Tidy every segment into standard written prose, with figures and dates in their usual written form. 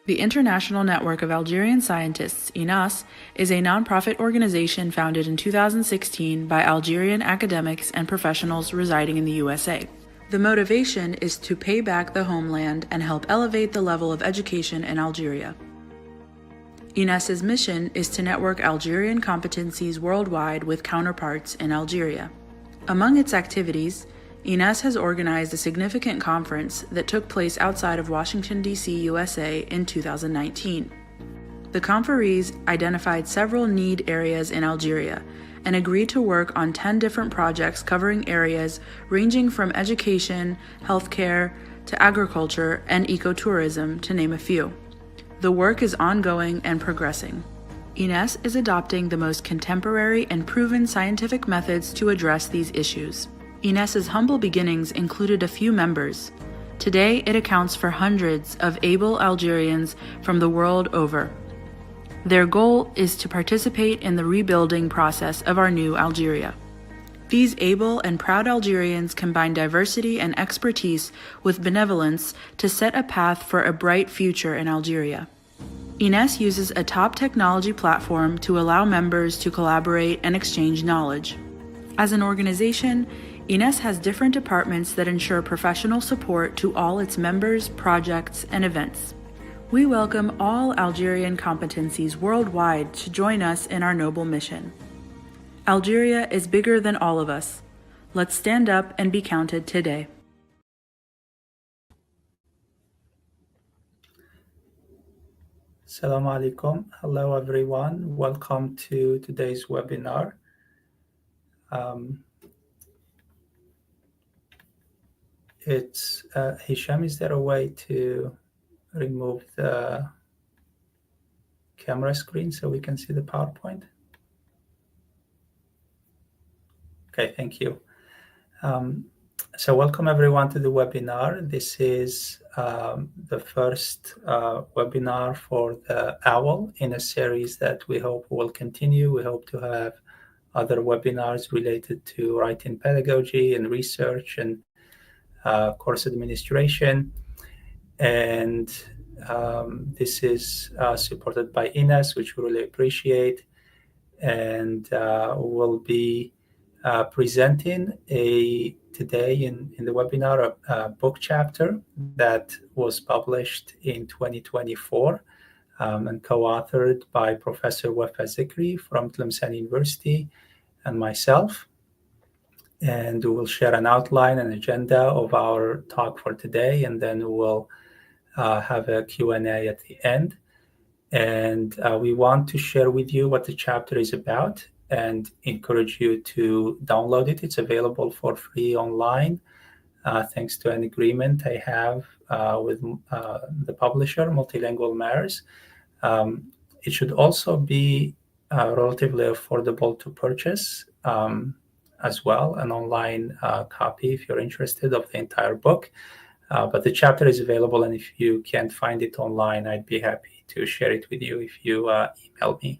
The International Network of Algerian Scientists, INAS, is a nonprofit organization founded in 2016 by Algerian academics and professionals residing in the USA. The motivation is to pay back the homeland and help elevate the level of education in Algeria. INAS's mission is to network Algerian competencies worldwide with counterparts in Algeria. Among its activities, INAS has organized a significant conference that took place outside of Washington, D.C., USA in 2019. The conferees identified several need areas in Algeria and agreed to work on 10 different projects covering areas ranging from education, healthcare, to agriculture and ecotourism, to name a few. The work is ongoing and progressing. INAS is adopting the most contemporary and proven scientific methods to address these issues. INAS's humble beginnings included a few members. Today, it accounts for hundreds of able Algerians from the world over. Their goal is to participate in the rebuilding process of our new Algeria. These able and proud Algerians combine diversity and expertise with benevolence to set a path for a bright future in Algeria. INAS uses a top technology platform to allow members to collaborate and exchange knowledge. As an organization, INAS has different departments that ensure professional support to all its members, projects, and events. We welcome all Algerian competencies worldwide to join us in our noble mission. Algeria is bigger than all of us. Let's stand up and be counted today. Assalamu alaikum. Hello, everyone. Welcome to today's webinar. Hisham, is there a way to remove the camera screen so we can see the PowerPoint? Okay, thank you. So welcome everyone to the webinar. This is the first webinar for the OWL in a series that we hope will continue. We hope to have other webinars related to writing pedagogy and research and course administration. And this is supported by INAS, which we really appreciate. And we'll be presenting today in the webinar a book chapter that was published in 2024 and co-authored by Professor Wafa Zikri from Tlemcen University and myself. And we will share an outline and agenda of our talk for today, and then we'll have a Q&A at the end. And we want to share with you what the chapter is about and encourage you to download it. It's available for free online, thanks to an agreement I have with the publisher, Multilingual Matters. It should also be relatively affordable to purchase as well, an online copy if you're interested of the entire book. But the chapter is available, and if you can't find it online, I'd be happy to share it with you if you email me.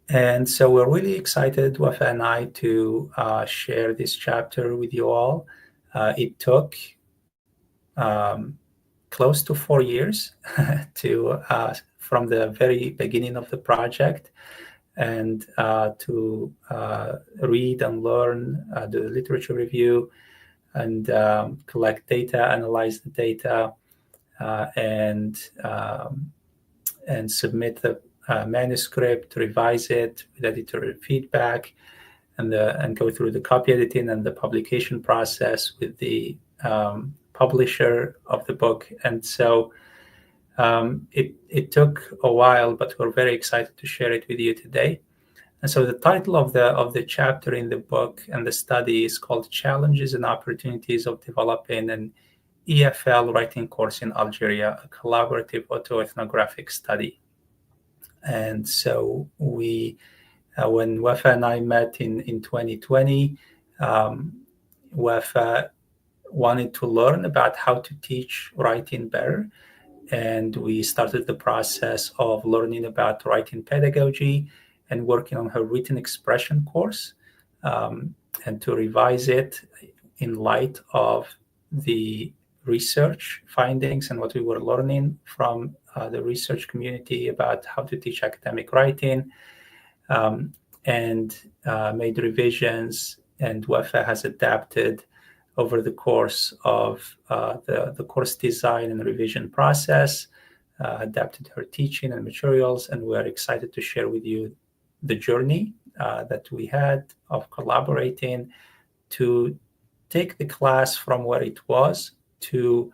And so we're really excited, Wafa and I, to share this chapter with you all. It took close to 4 years from the very beginning of the project and to read and learn, do the literature review, and collect data, analyze the data, and submit the manuscript, revise it with editorial feedback, and go through the copy editing and the publication process with the publisher of the book. And so it took a while, but we're very excited to share it with you today. And so the title of the chapter in the book and the study is called Challenges and Opportunities of Developing an EFL Writing Course in Algeria, a Collaborative Autoethnographic Study. And so when Wafa and I met in 2020, Wafa wanted to learn about how to teach writing better. And we started the process of learning about writing pedagogy and working on her written expression course, and to revise it in light of the research findings and what we were learning from the research community about how to teach academic writing, and made revisions. And WEFA has adapted over the course of the course design and revision process, adapted her teaching and materials, and we're excited to share with you the journey that we had of collaborating to take the class from where it was to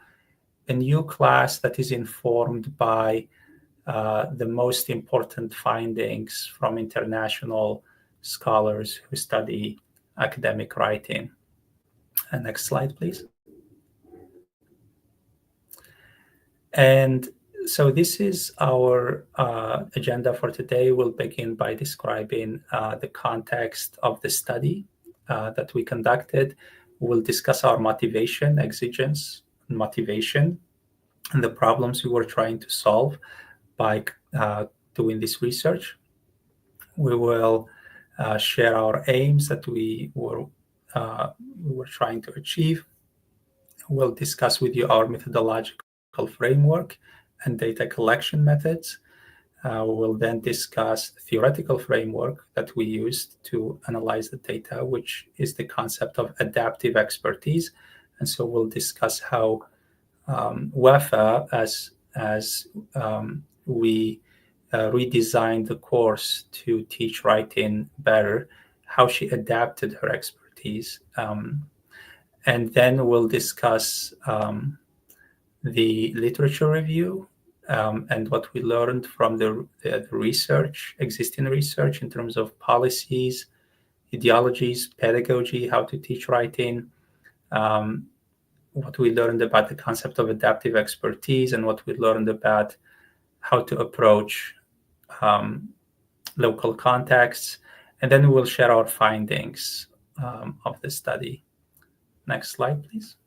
a new class that is informed by the most important findings from international scholars who study academic writing. Next slide, please. And so this is our agenda for today. We'll begin by describing the context of the study that we conducted. We'll discuss our motivation, exigence, motivation, and the problems we were trying to solve by doing this research. We will share our aims that we were trying to achieve. We'll discuss with you our methodological framework and data collection methods. We'll then discuss the theoretical framework that we used to analyze the data, which is the concept of adaptive expertise. And so we'll discuss how WEFA, as we redesigned the course to teach writing better, how she adapted her expertise. And then we'll discuss the literature review and what we learned from the research, existing research in terms of policies, ideologies, pedagogy, how to teach writing, what we learned about the concept of adaptive expertise, and what we learned about how to approach local contexts. And then we will share our findings of the study. Next slide, please.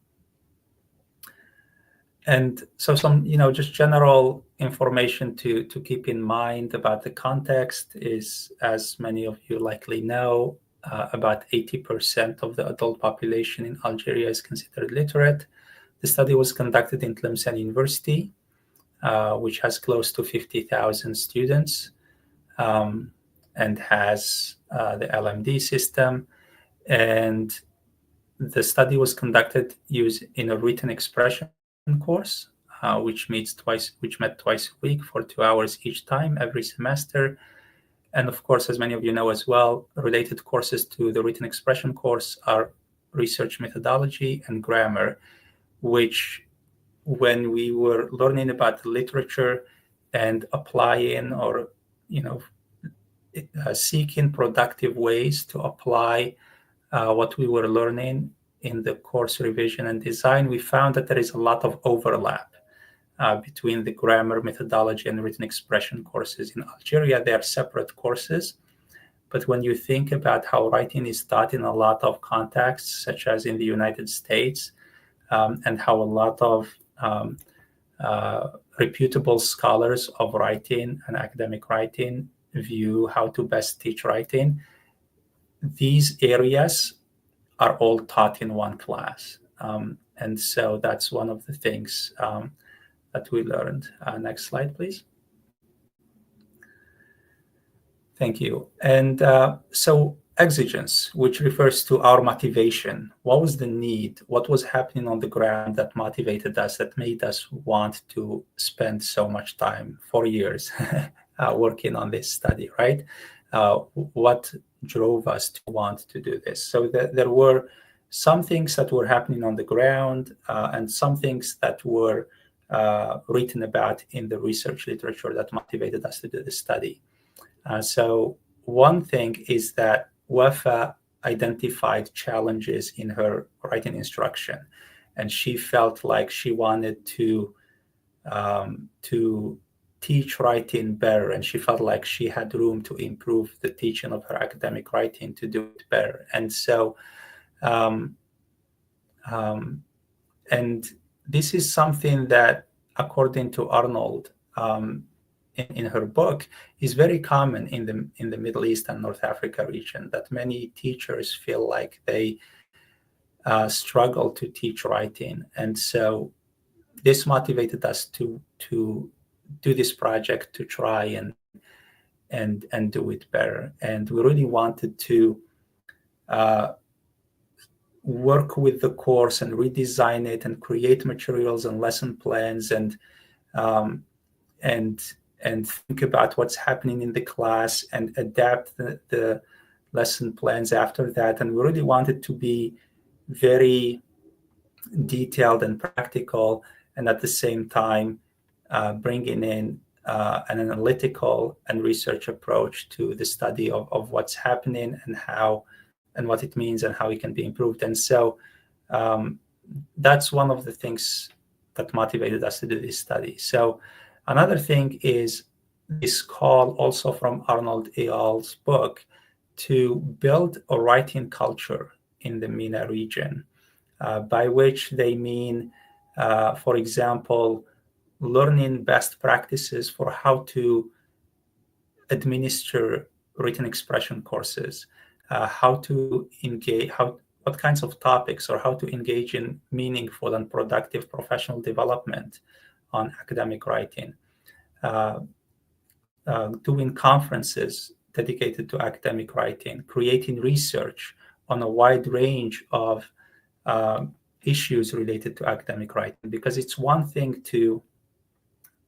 And so some, just general information to keep in mind about the context is, as many of you likely know, about 80% of the adult population in Algeria is considered literate. The study was conducted in Tlemcen University, which has close to 50,000 students and has the LMD system. And the study was conducted in a written expression course, which met twice a week for 2 hours each time every semester. And of course, as many of you know as well, related courses to the written expression course are research methodology and grammar, which, when we were learning about the literature and applying or seeking productive ways to apply what we were learning in the course revision and design, we found that there is a lot of overlap between the grammar, methodology, and written expression courses in Algeria. They are separate courses. But when you think about how writing is taught in a lot of contexts, such as in the United States, and how a lot of reputable scholars of writing and academic writing view how to best teach writing, these areas are all taught in one class. And so that's one of the things that we learned. Next slide, please. Thank you. And so exigence, which refers to our motivation. What was the need? What was happening on the ground that motivated us, that made us want to spend so much time, 4 years, working on this study, right? What drove us to want to do this? So there were some things that were happening on the ground and some things that were written about in the research literature that motivated us to do the study. So one thing is that WEFA identified challenges in her writing instruction, and she felt like she wanted to teach writing better, and she felt like she had room to improve the teaching of her academic writing to do it better. And so, and this is something that, according to Arnold, in her book, is very common in the Middle East and North Africa region, that many teachers feel like they struggle to teach writing. And so this motivated us to do this project, to try and do it better. And we really wanted to work with the course and redesign it and create materials and lesson plans um, and think about what's happening in the class and adapt the lesson plans after that. And we really wanted to be very detailed and practical, and at the same time bringing in an analytical and research approach to the study of what's happening and how and what it means and how it can be improved. And so that's one of the things that motivated us to do this study. So another thing is this call also from Arnold Eyal's book to build a writing culture in the MENA region, by which they mean, for example, learning best practices for how to administer written expression courses, how to engage, what kinds of topics, or how to engage in meaningful and productive professional development on academic writing, doing conferences dedicated to academic writing, creating research on a wide range of issues related to academic writing. Because it's one thing to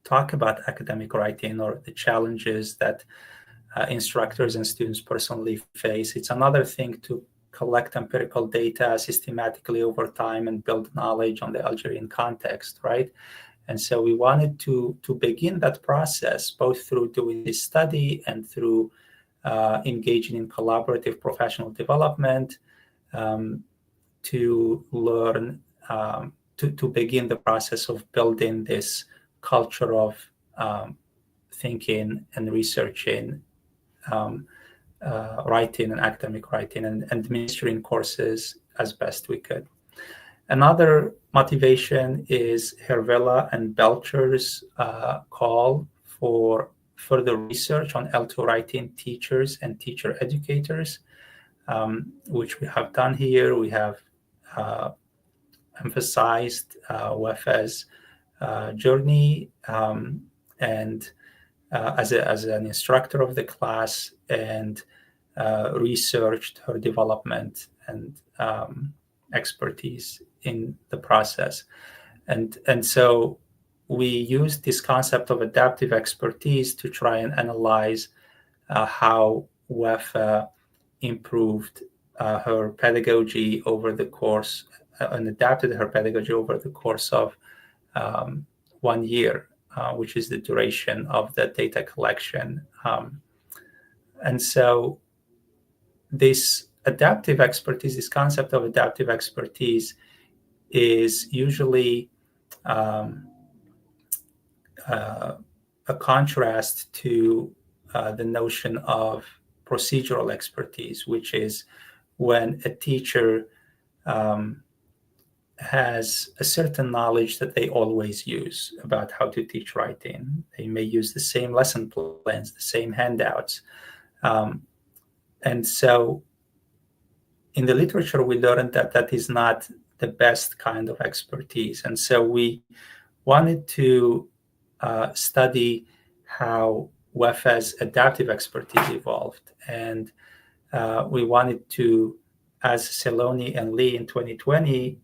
talk about academic writing or the challenges that instructors and students personally face. It's another thing to collect empirical data systematically over time and build knowledge on the Algerian context, right? And so we wanted to begin that process both through doing this study and through engaging in collaborative professional development, to learn, to begin the process of building this culture of thinking and researching, writing and academic writing, and administering courses as best we could. Another motivation is Hervela and Belcher's call for further research on L2 writing teachers and teacher educators, which we have done here. We have emphasized WEFA's journey and as an instructor of the class, and researched her development and expertise in the process. And so we used this concept of adaptive expertise to try and analyze how WEFA improved her pedagogy over the course and adapted her pedagogy over the course of 1 year, which is the duration of the data collection. And so this adaptive expertise, this concept of adaptive expertise, is usually a contrast to the notion of procedural expertise, which is when a teacher has a certain knowledge that they always use about how to teach writing. They may use the same lesson plans, the same handouts. And so in the literature, we learned that that is not the best kind of expertise. And so we wanted to study how WEFA's adaptive expertise evolved. And we wanted to, as Saloni and Lee in 2020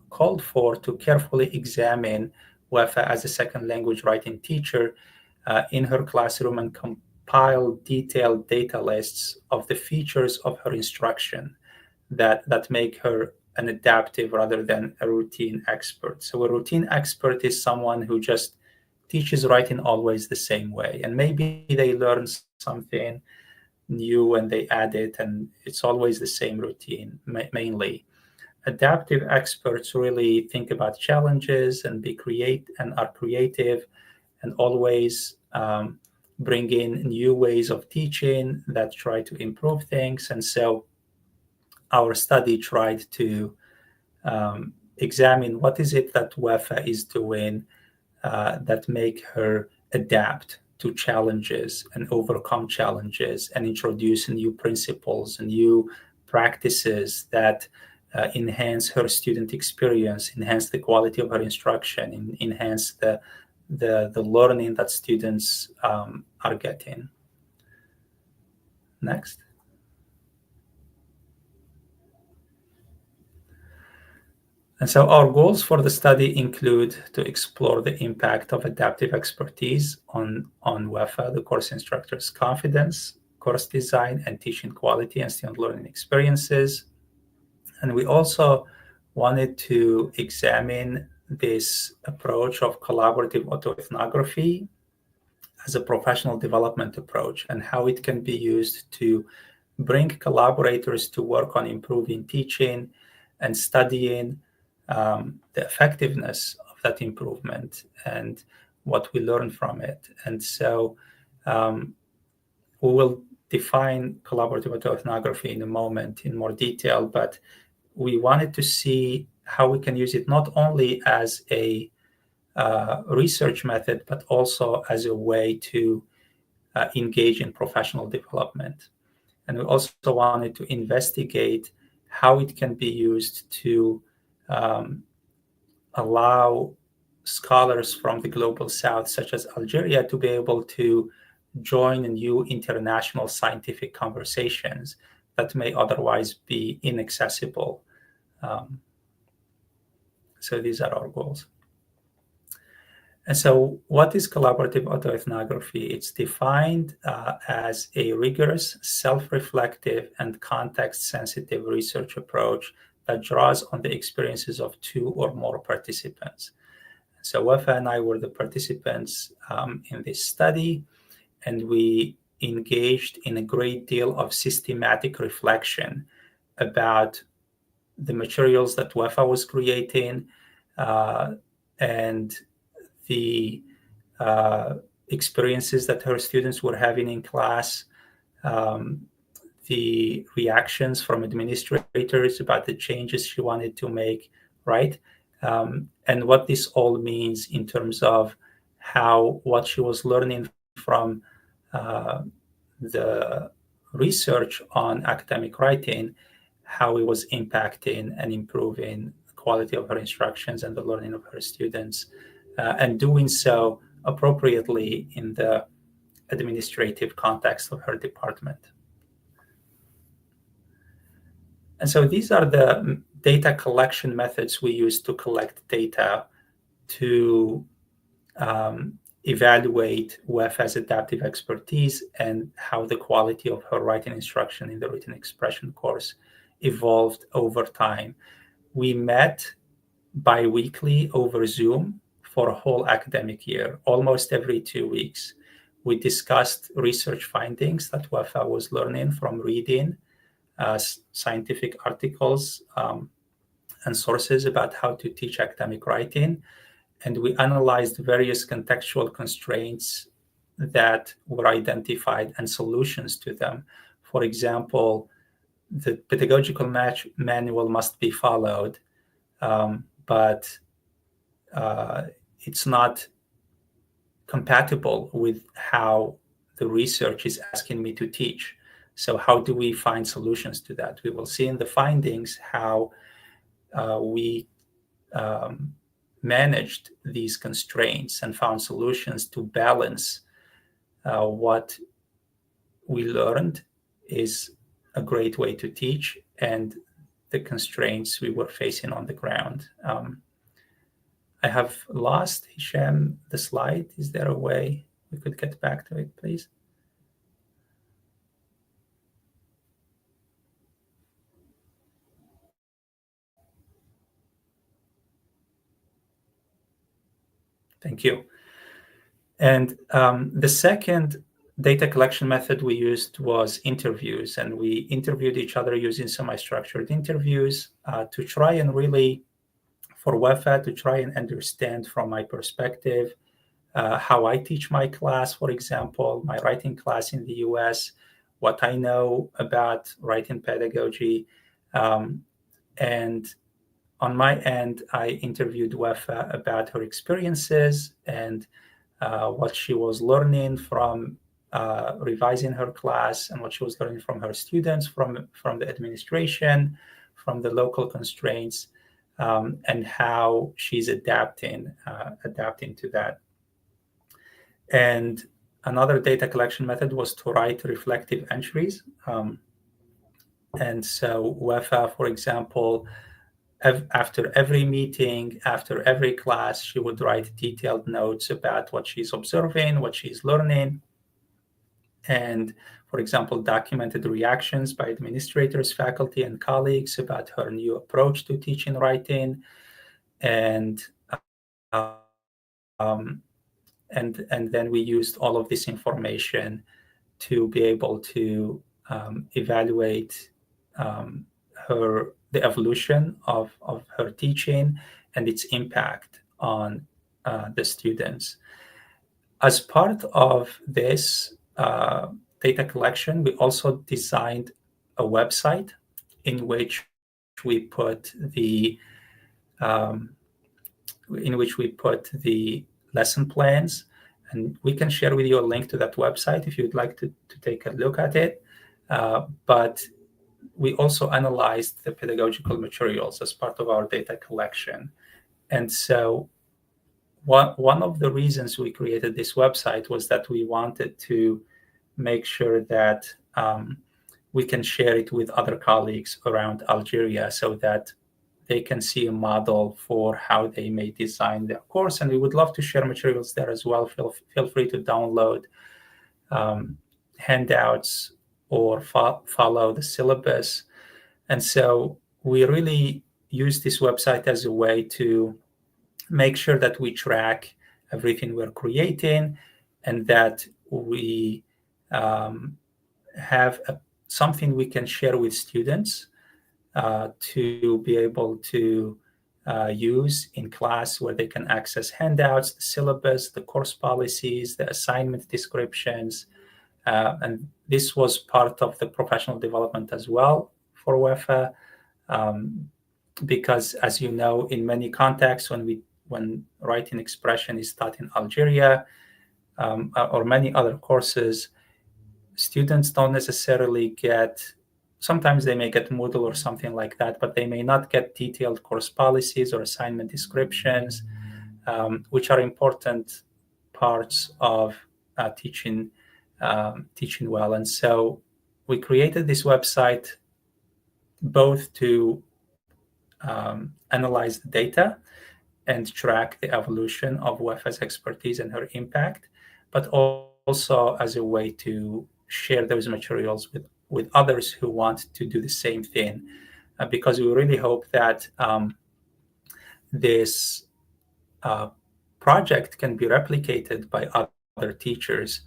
called for, to carefully examine WEFA as a second language writing teacher in her classroom and compile detailed data lists of the features of her instruction that make her an adaptive rather than a routine expert. So a routine expert is someone who just teaches writing always the same way. And maybe they learn something new and they add it, and it's always the same routine, mainly. Adaptive experts really think about challenges and are creative, and always bring in new ways of teaching that try to improve things. And so our study tried to examine what is it that WEFA is doing that make her adapt to challenges and overcome challenges and introduce new principles and new practices that enhance her student experience, enhance the quality of her instruction, enhance the learning that students are getting. Next. And so our goals for the study include to explore the impact of adaptive expertise on WEFA, the course instructor's confidence, course design, and teaching quality and student learning experiences. And we also wanted to examine this approach of collaborative autoethnography as a professional development approach and how it can be used to bring collaborators to work on improving teaching and studying the effectiveness of that improvement and what we learn from it. And so we will define collaborative autoethnography in a moment in more detail, but we wanted to see how we can use it not only as a research method, but also as a way to engage in professional development. And we also wanted to investigate how it can be used to allow scholars from the global south, such as Algeria, to be able to join new international scientific conversations that may otherwise be inaccessible. So these are our goals. And so what is collaborative autoethnography? It's defined as a rigorous, self-reflective, and context-sensitive research approach that draws on the experiences of two or more participants. So Wefa and I were the participants in this study, and we engaged in a great deal of systematic reflection about the materials that Wefa was creating and the experiences that her students were having in class, the reactions from administrators about the changes she wanted to make, right? And what this all means in terms of how what she was learning from the research on academic writing, how it was impacting and improving the quality of her instructions and the learning of her students, and doing so appropriately in the administrative context of her department. And so these are the data collection methods we use to collect data to evaluate WEFA's adaptive expertise and how the quality of her writing instruction in the written expression course evolved over time. We met bi-weekly over Zoom for a whole academic year, almost every 2 weeks. We discussed research findings that WEFA was learning from reading scientific articles and sources about how to teach academic writing. And we analyzed various contextual constraints that were identified and solutions to them. For example, the pedagogical manual must be followed, but it's not compatible with how the research is asking me to teach. So how do we find solutions to that? We will see in the findings how we managed these constraints and found solutions to balance what we learned is a great way to teach and the constraints we were facing on the ground. I have lost, Hisham, the slide. Is there a way we could get back to it, please? Thank you. And the second data collection method we used was interviews, and we interviewed each other using semi-structured interviews to try and really, for WEFA, to try and understand from my perspective how I teach my class, for example, my writing class in the US, what I know about writing pedagogy. And on my end, I interviewed WEFA about her experiences and what she was learning from revising her class and what she was learning from her students, from the administration, from the local constraints, and how she's adapting to that. And another data collection method was to write reflective entries. And so UEFA, for example, after every meeting, after every class, she would write detailed notes about what she's observing, what she's learning, and, for example, documented reactions by administrators, faculty, and colleagues about her new approach to teaching writing, and and then we used all of this information to be able to evaluate the evolution of her teaching and its impact on the students. As part of this data collection, we also designed a website in which we put the lesson plans, and we can share with you a link to that website if you'd like to take a look at it. But we also analyzed the pedagogical materials as part of our data collection. And so one of the reasons we created this website was that we wanted to make sure that we can share it with other colleagues around Algeria so that they can see a model for how they may design their course. And we would love to share materials there as well. Feel free to download handouts or follow the syllabus. And so we really use this website as a way to make sure that we track everything we're creating and that we have something we can share with students to be able to use in class, where they can access handouts, the syllabus, the course policies, the assignment descriptions. And this was part of the professional development as well for UEFA, because, as you know, in many contexts, when writing expression is taught in Algeria or many other courses, students don't necessarily get, sometimes they may get Moodle or something like that, but they may not get detailed course policies or assignment descriptions, which are important parts of teaching well. And so we created this website both to analyze the data and track the evolution of WEFA's expertise and her impact, but also as a way to share those materials with others who want to do the same thing, because we really hope that this project can be replicated by other teachers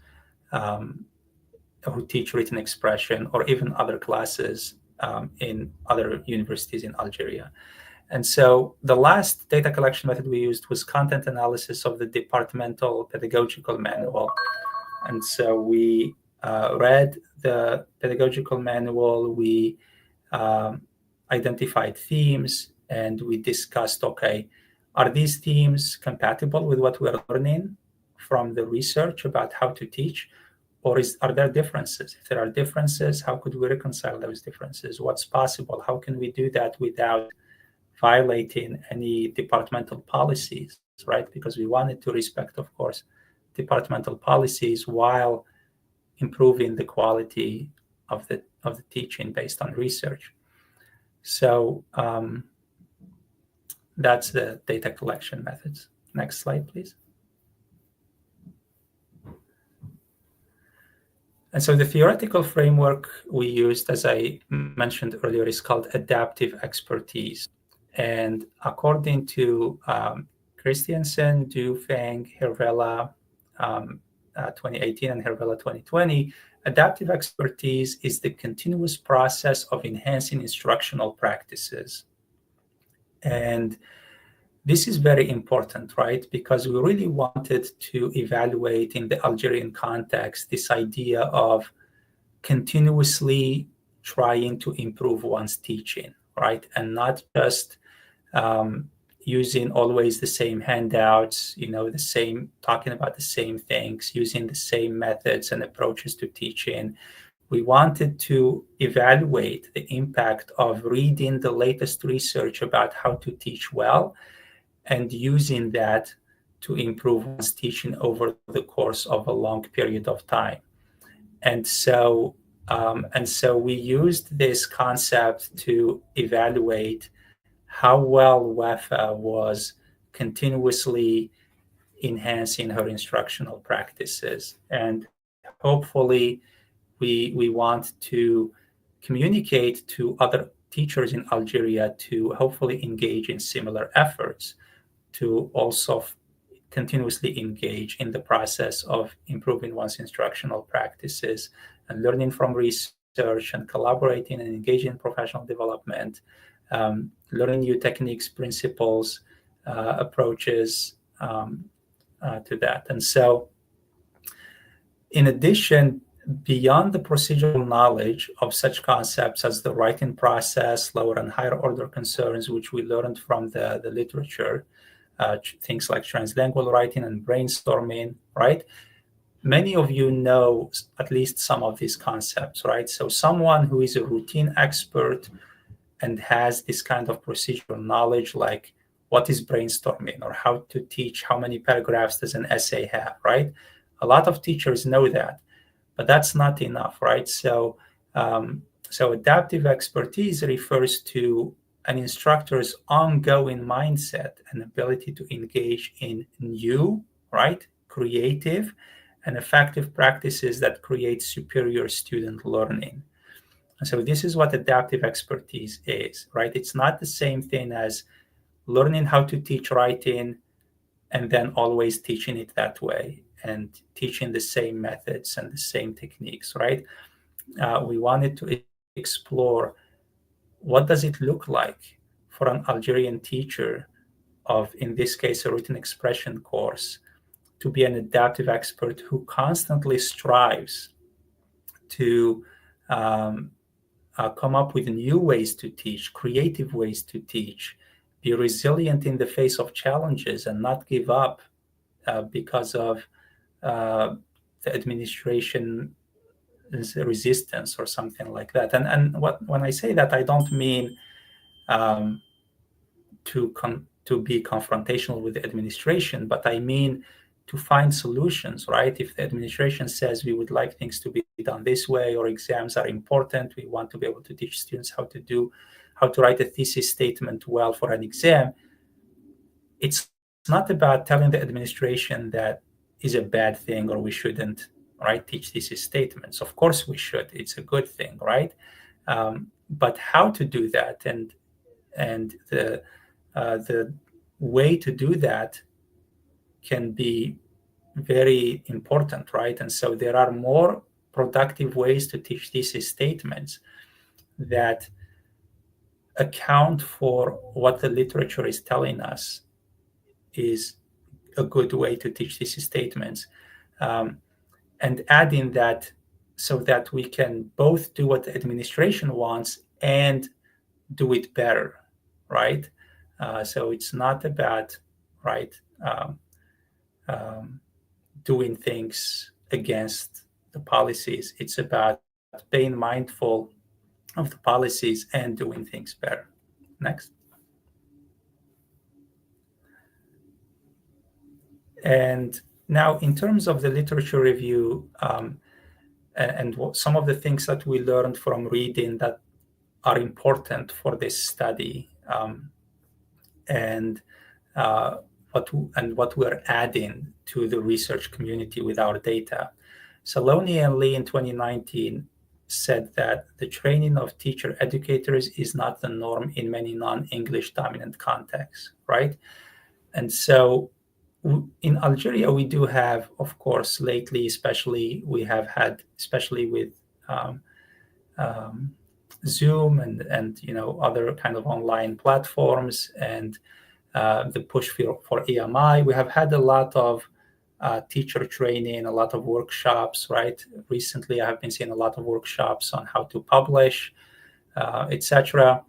who teach written expression, or even other classes in other universities in Algeria. And so the last data collection method we used was content analysis of the departmental pedagogical manual. And so we read the pedagogical manual, we identified themes, and we discussed, okay, are these themes compatible with what we're learning from the research about how to teach? Or are there differences? If there are differences, how could we reconcile those differences? What's possible? How can we do that without violating any departmental policies, right? Because we wanted to respect, of course, departmental policies while improving the quality of the teaching based on research. So that's the data collection methods. Next slide, please. And so the theoretical framework we used, as I mentioned earlier, is called adaptive expertise. And according to Christiansen, Dufang, Hervella 2018, and Hervella 2020, adaptive expertise is the continuous process of enhancing instructional practices. And this is very important, right? Because we really wanted to evaluate in the Algerian context this idea of continuously trying to improve one's teaching, right? And not just using always the same handouts, talking about the same things, using the same methods and approaches to teaching. we wanted to evaluate the impact of reading the latest research about how to teach well and using that to improve one's teaching over the course of a long period of time. And so we used this concept to evaluate how well WEFA was continuously enhancing her instructional practices. And hopefully we want to communicate to other teachers in Algeria to hopefully engage in similar efforts to also continuously engage in the process of improving one's instructional practices and learning from research and collaborating and engaging in professional development, learning new techniques, principles, approaches to that. And so, in addition, beyond the procedural knowledge of such concepts as the writing process, lower and higher order concerns, which we learned from the literature, things like translingual writing and brainstorming, right? Many of you know at least some of these concepts, right? So someone who is a routine expert and has this kind of procedural knowledge, like what is brainstorming or how to teach, how many paragraphs does an essay have, right? A lot of teachers know that, but that's not enough, right? So adaptive expertise refers to an instructor's ongoing mindset and ability to engage in new, right, creative and effective practices that create superior student learning. And so this is what adaptive expertise is, right? It's not the same thing as learning how to teach writing and then always teaching it that way and teaching the same methods and the same techniques, right? We wanted to explore what does it look like for an Algerian teacher of, in this case, a written expression course, to be an adaptive expert who constantly strives to come up with new ways to teach, creative ways to teach, be resilient in the face of challenges and not give up because of the administration's resistance or something like that. And when I say that, I don't mean to be confrontational with the administration, but I mean to find solutions, right? If the administration says we would like things to be done this way, or exams are important, we want to be able to teach students how to write a thesis statement well for an exam. It's not about telling the administration that is a bad thing or we shouldn't, right, teach thesis statements. Of course we should. It's a good thing, right? But how to do that and the way to do that can be very important, right? And so there are more productive ways to teach thesis statements that account for what the literature is telling us is a good way to teach thesis statements, and adding that so that we can both do what the administration wants and do it better, right? So it's not about, right, doing things against the policies. It's about being mindful of the policies and doing things better. Next. And now, in terms of the literature review, and some of the things that we learned from reading that are important for this study, and what we're adding to the research community with our data. Saloni and Lee in 2019 said that the training of teacher educators is not the norm in many non-English dominant contexts, right? And so in Algeria, we do have, of course, lately, especially we have had, especially with Zoom and other kind of online platforms and the push for EMI, we have had a lot of teacher training, a lot of workshops, right? Recently, I have been seeing a lot of workshops on how to publish, etc.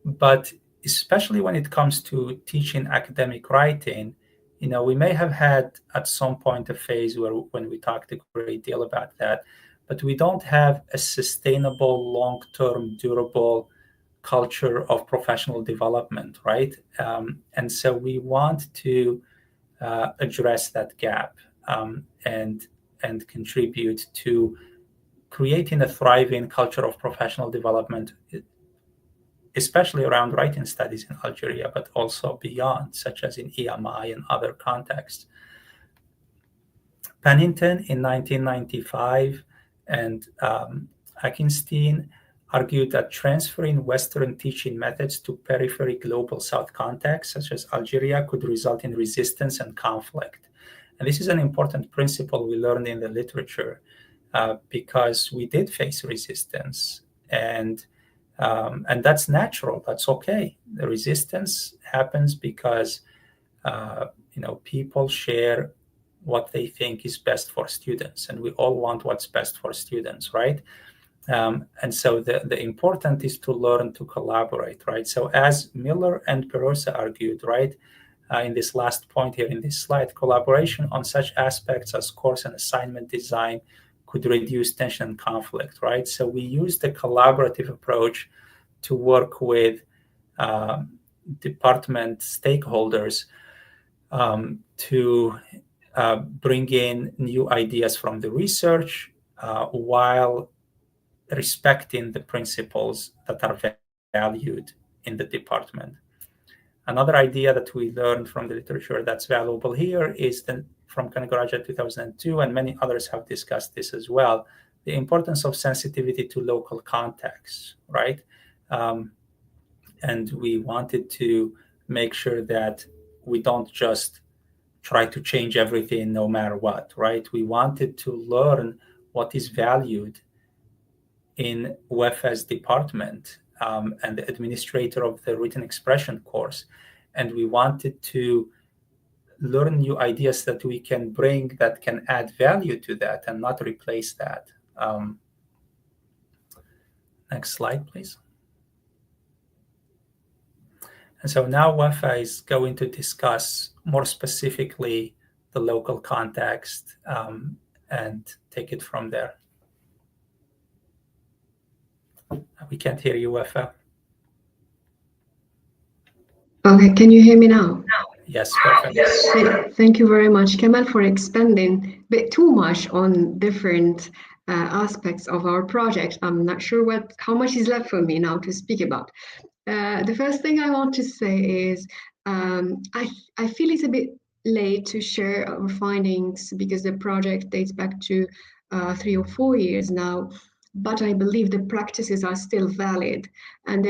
But especially when it comes to teaching academic writing, we may have had at some point a phase when we talked a great deal about that. but we don't have a sustainable, long-term, durable culture of professional development, right? And so we want to address that gap and contribute to creating a thriving culture of professional development, especially around writing studies in Algeria, but also beyond, such as in EMI and other contexts. Pennington in 1995 and Hackenstein argued that transferring Western teaching methods to periphery global South contexts, such as Algeria, could result in resistance and conflict. And this is an important principle we learned in the literature because we did face resistance, and that's natural. That's okay. The resistance happens because people share what they think is best for students, and we all want what's best for students, right? And so the important is to learn to collaborate, right? So as Miller and Perosa argued, right, in this last point here in this slide, collaboration on such aspects as course and assignment design could reduce tension and conflict, right? So we use the collaborative approach to work with department stakeholders to bring in new ideas from the research while respecting the principles that are valued in the department. Another idea that we learned from the literature that's valuable here is from Kanagaraja 2002, and many others have discussed this as well, the importance of sensitivity to local contexts, right? And we wanted to make sure that we don't just try to change everything no matter what, right? We wanted to learn what is valued in WEFA's department and the administrator of the written expression course. And we wanted to learn new ideas that we can bring that can add value to that and not replace that. Next slide, please. And so now WEFA is going to discuss more specifically the local context and take it from there. We can't hear you, WEFA. Okay, can you hear me now? Yes, perfect. Yes. Thank you very much, Kemal, for expanding a bit too much on different aspects of our project. I'm not sure how much is left for me now to speak about. The first thing I want to say is I feel it's a bit late to share our findings because the project dates back to 3 or 4 years now. But I believe the practices are still valid, and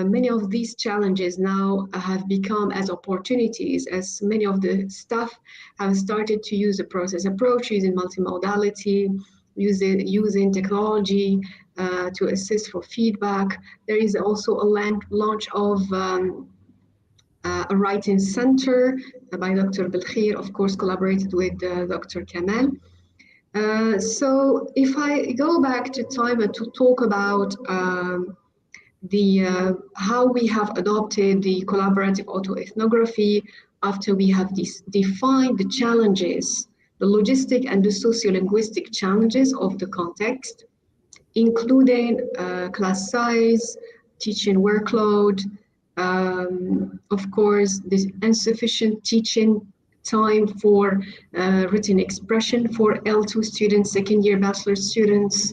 many of these challenges now have become as opportunities, as many of the staff have started to use the process approach, using multimodality, using technology to assist for feedback. There is also a launch of a writing center by Dr. Belkheir, of course, collaborated with Dr. Kamal. So if I go back to time to talk about how we have adopted the collaborative autoethnography after we have defined the challenges, the logistic and the socio-linguistic challenges of the context, including class size, teaching workload, of course, this insufficient teaching time for written expression for L2 students, second-year bachelor students,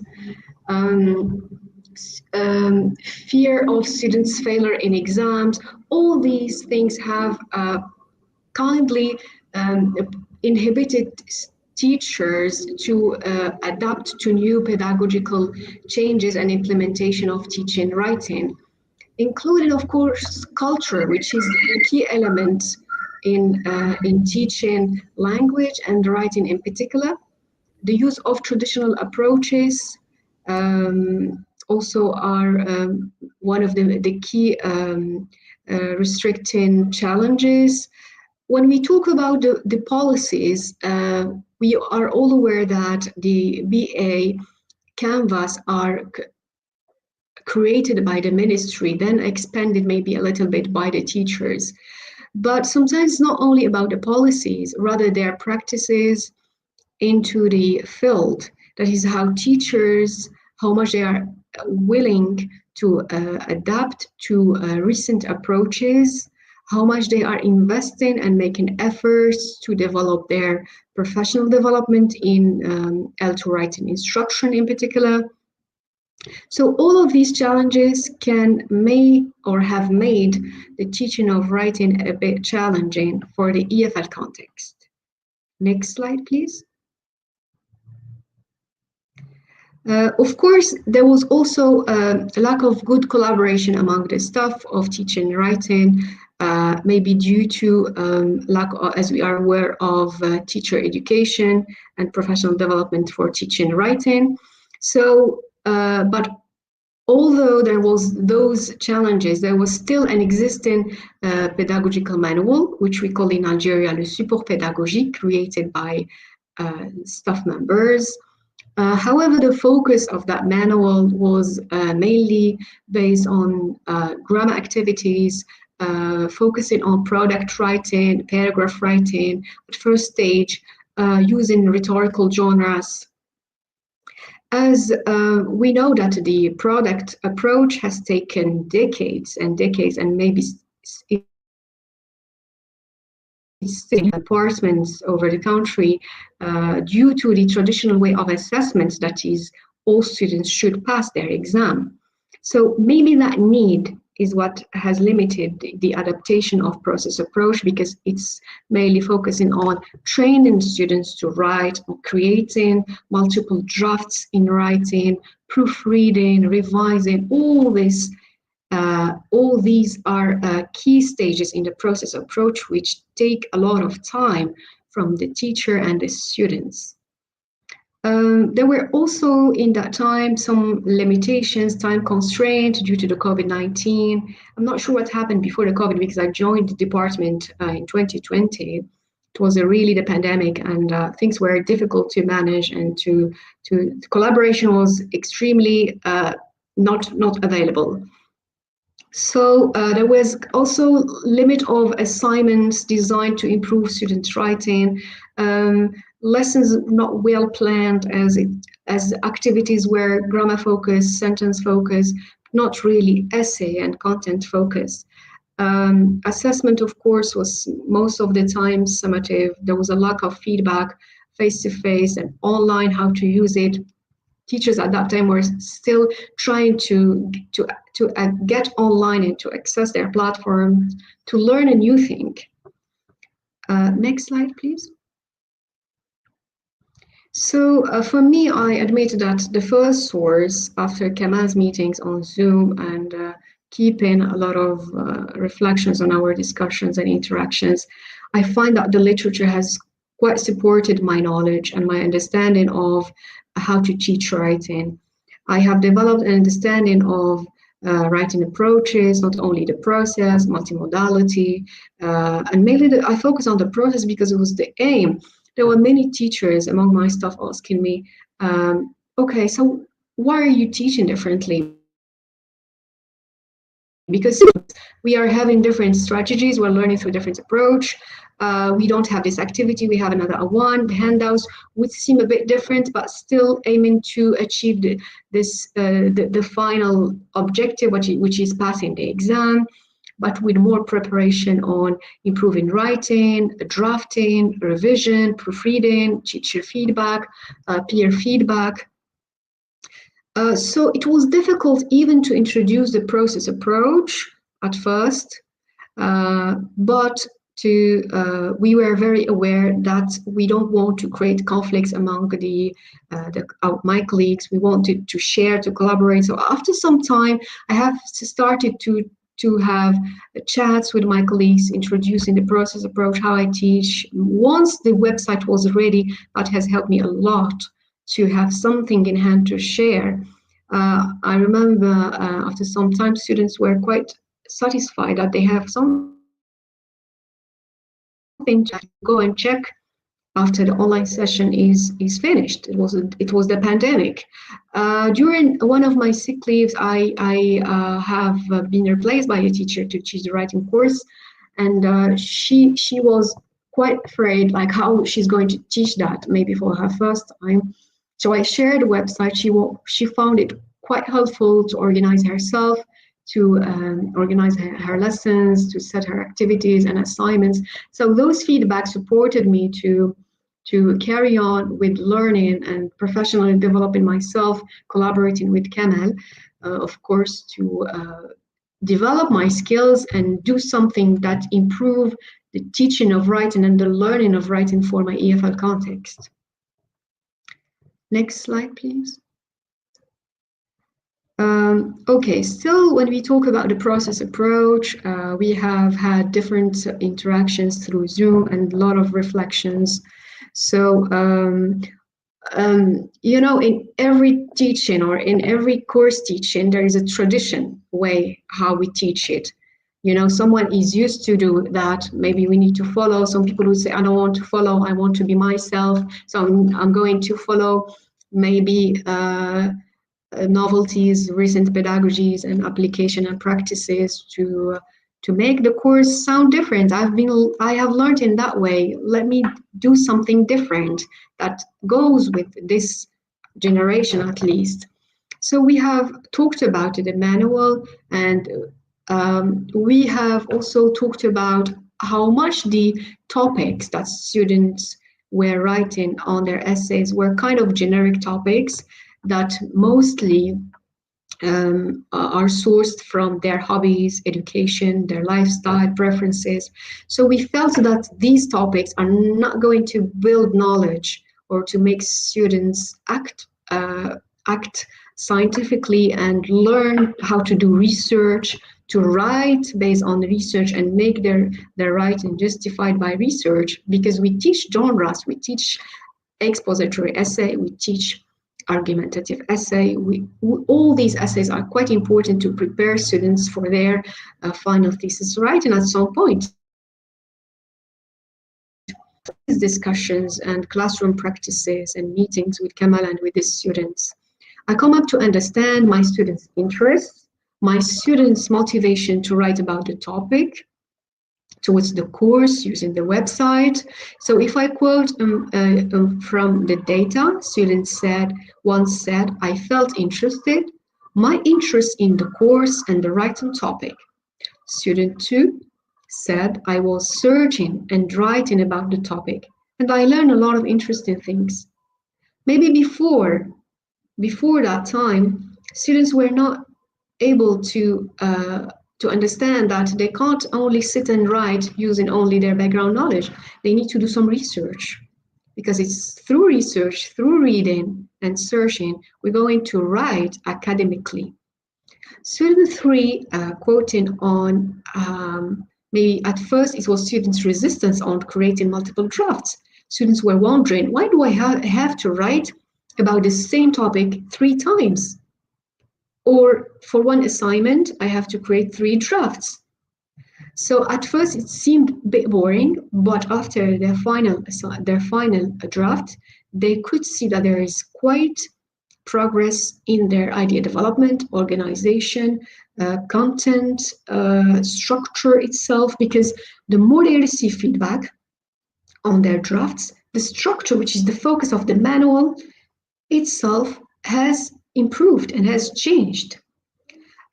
fear of students' failure in exams. All these things have kindly inhibited teachers to adapt to new pedagogical changes and implementation of teaching writing, including, of course, culture, which is a key element in teaching language and writing in particular. The use of traditional approaches also are one of the key restricting challenges. When we talk about the policies, we are all aware that the BA canvas are created by the ministry, then expanded maybe a little bit by the teachers. But sometimes it's not only about the policies, rather their practices into the field. That is how much they are willing to adapt to recent approaches, how much they are investing and making efforts to develop their professional development in L2 writing instruction in particular. So all of these challenges have made the teaching of writing a bit challenging for the EFL context. Next slide, please. Of course, there was also a lack of good collaboration among the staff of teaching and writing, maybe due to lack, as we are aware, of teacher education and professional development for teaching and writing. So, but although there was those challenges, there was still an existing pedagogical manual, which we call in Algeria le support pédagogique, created by staff members. However, the focus of that manual was mainly based on grammar activities, focusing on product writing, paragraph writing, at first stage, using rhetorical genres. As we know that the product approach has taken decades and decades, and maybe departments over the country due to the traditional way of assessment, that is, all students should pass their exam. So maybe that need is what has limited the adaptation of process approach, because it's mainly focusing on training students to write, creating multiple drafts in writing, proofreading, revising, all this. All these are key stages in the process approach, which take a lot of time from the teacher and the students. There were also in that time some limitations, time constraints due to the COVID-19. I'm not sure what happened before the COVID, because I joined the department in 2020. It was really the pandemic, and things were difficult to manage, and collaboration was extremely not available. So there was also limit of assignments designed to improve students' writing, lessons not well planned, as activities were grammar focused, sentence focused, not really essay and content focused. Assessment, of course, was most of the time summative. There was a lack of feedback, face-to-face and online, how to use it. Teachers at that time were still trying to get online and to access their platform to learn a new thing. Next slide, please. So for me, I admit that the first source, after Kamal's meetings on Zoom and keeping a lot of reflections on our discussions and interactions, I find that the literature has quite supported my knowledge and my understanding of how to teach writing. I have developed an understanding of writing approaches, not only the process, multimodality, and mainly I focus on the process because it was the aim. There were many teachers among my staff asking me, okay, so why are you teaching differently? Because we are having different strategies, we're learning through different approach. We don't have this activity, we have another one. The handouts would seem a bit different, but still aiming to achieve the final objective, which is passing the exam, but with more preparation on improving writing, drafting, revision, proofreading, teacher feedback, peer feedback. So it was difficult even to introduce the process approach at first, but we were very aware that we don't want to create conflicts among my colleagues. We wanted to share, to collaborate. So after some time, I have started to have chats with my colleagues, introducing the process approach, how I teach. Once the website was ready, that has helped me a lot to have something in hand to share. I remember after some time, students were quite satisfied that they have something to go and check after the online session is finished. It was the pandemic. During one of my sick leaves, I have been replaced by a teacher to teach the writing course, and she was quite afraid, like how she's going to teach that maybe for her first time. So I shared the website. She found it quite helpful to organize herself, to organize her lessons, to set her activities and assignments. So those feedbacks supported me to carry on with learning and professionally developing myself, collaborating with Kemal, of course, to develop my skills and do something that improve the teaching of writing and the learning of writing for my EFL context. Next slide, please. Okay, still when we talk about the process approach, we have had different interactions through Zoom and a lot of reflections. So, you know, in every teaching or in every course teaching, there is a tradition way how we teach it. You know, someone is used to do that. Maybe we need to follow. Some people would say, I don't want to follow. I want to be myself. So I'm going to follow maybe novelties, recent pedagogies, and application and practices to make the course sound different. I have learned in that way. Let me do something different that goes with this generation at least. So we have talked about the manual, and we have also talked about how much the topics that students were writing on their essays were kind of generic topics that mostly are sourced from their hobbies, education, their lifestyle preferences. So we felt that these topics are not going to build knowledge or to make students act scientifically and learn how to do research, to write based on research and make their writing justified by research, because we teach genres, we teach expository essay, we teach argumentative essay. All these essays are quite important to prepare students for their final thesis writing at some point. These discussions and classroom practices and meetings with Kamal and with his students, I come up to understand my students' interests, my students' motivation to write about the topic, towards the course using the website. So if I quote from the data, students once said, I felt interested, my interest in the course and the writing topic. Student 2 said, I was searching and writing about the topic, and I learned a lot of interesting things. Maybe before that time, students were not able to understand that they can't only sit and write using only their background knowledge. They need to do some research, because it's through research, through reading and searching, we're going to write academically. Student 3, quoting on, maybe at first it was students' resistance on creating multiple drafts. Students were wondering, why do I have to write about the same topic 3 times? Or for one assignment, I have to create 3 drafts. So at first it seemed a bit boring, but after their final draft, they could see that there is quite progress in their idea development, organization, content, structure itself, because the more they receive feedback on their drafts, the structure, which is the focus of the manual itself, has improved and has changed.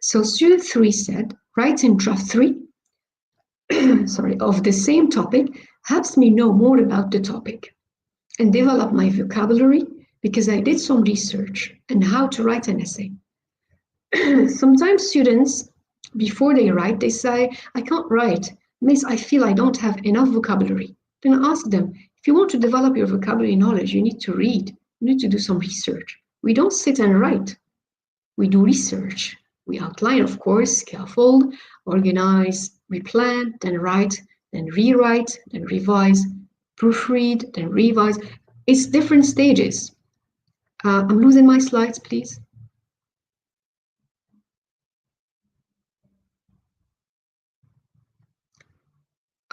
So student 3 said, writing draft 3 of the same topic helps me know more about the topic and develop my vocabulary, because I did some research on how to write an essay. Sometimes students, before they write, they say, I can't write, Miss, I feel I don't have enough vocabulary. Then I ask them, if you want to develop your vocabulary knowledge, you need to read, you need to do some research. We don't sit and write, we do research. We outline, of course, scaffold, organize, we plan, then write, then rewrite, then revise, proofread, then revise. It's different stages. I'm losing my slides, please.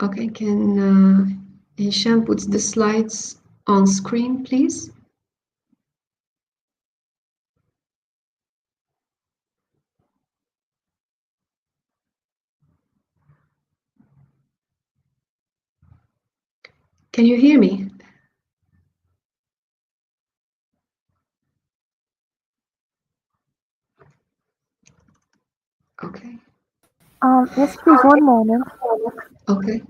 Okay, can Hisham put the slides on screen, please? Can you hear me? Yes, please, one moment. Okay.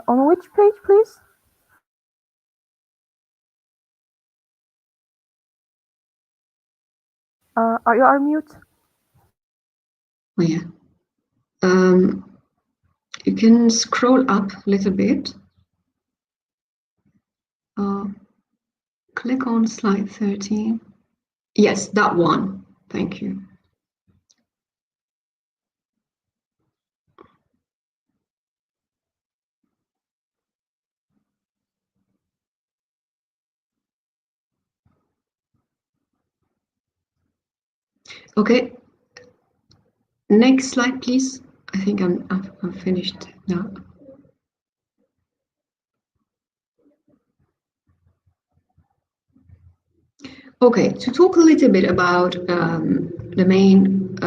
On which page, please? Are you on mute? Oh yeah. You can scroll up a little bit. Click on slide 13. Yes, that one. Thank you. Okay. Next slide, please. I think I've finished now. Okay, to talk a little bit about the main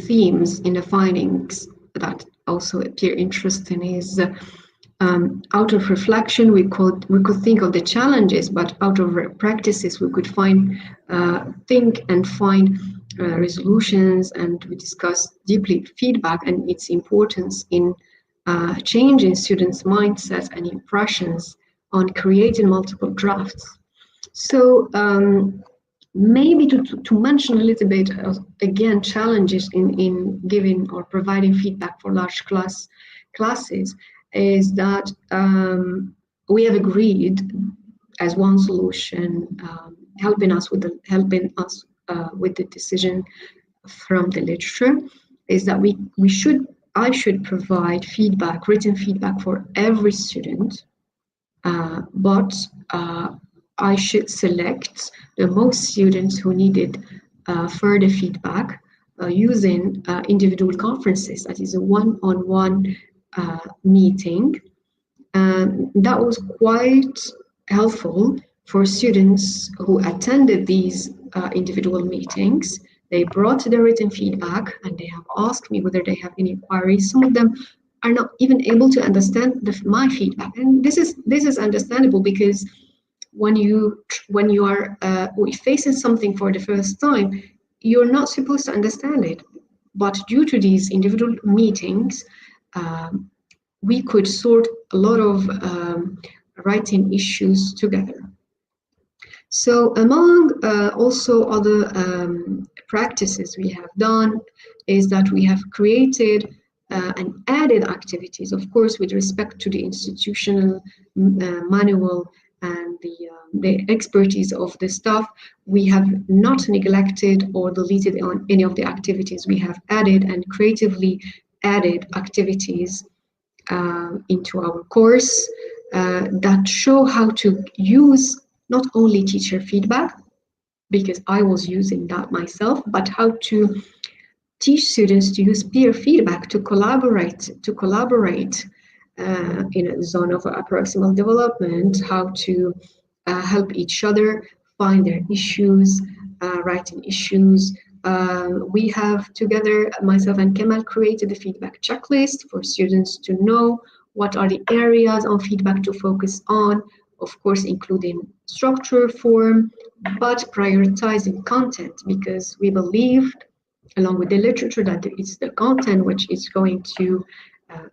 themes in the findings that also appear interesting is out of reflection we could think of the challenges, but out of practices we could think and find resolutions, and we discuss deeply feedback and its importance in changing students' mindsets and impressions on creating multiple drafts. So maybe to mention a little bit again challenges in giving or providing feedback for large classes is that we have agreed as one solution, helping us with the decision from the literature, is that I should provide feedback, written feedback for every student, but I should select the most students who needed further feedback using individual conferences, that is a one-on-one meeting. That was quite helpful for students who attended these individual meetings. They brought their written feedback and they have asked me whether they have any queries. Some of them are not even able to understand my feedback, and this is understandable, because when you are facing something for the first time, you're not supposed to understand it. But due to these individual meetings, we could sort a lot of writing issues together. So among also other practices we have done is that we have created and added activities, of course, with respect to the institutional manual and the expertise of the staff. We have not neglected or deleted on any of the activities. We have added and creatively added activities into our course that show how to use not only teacher feedback, because I was using that myself, but how to teach students to use peer feedback to collaborate in a zone of proximal development, how to help each other find their issues, writing issues. We have together, myself and Kemal, created a feedback checklist for students to know what are the areas of feedback to focus on, of course, including structure, form, but prioritizing content, because we believed, along with the literature, that it's the content which is going to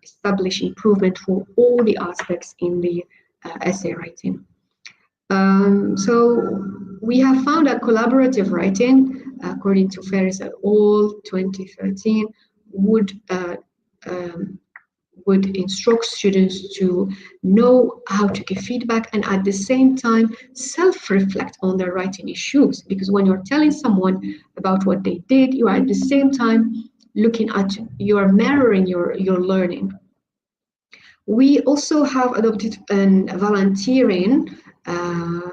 establish improvement for all the aspects in the essay writing. So we have found that collaborative writing, according to Ferris et al. 2013, would instruct students to know how to give feedback and at the same time self-reflect on their writing issues. Because when you're telling someone about what they did, you are at the same time looking at, you are mirroring your seeing. We also have adopted a volunteering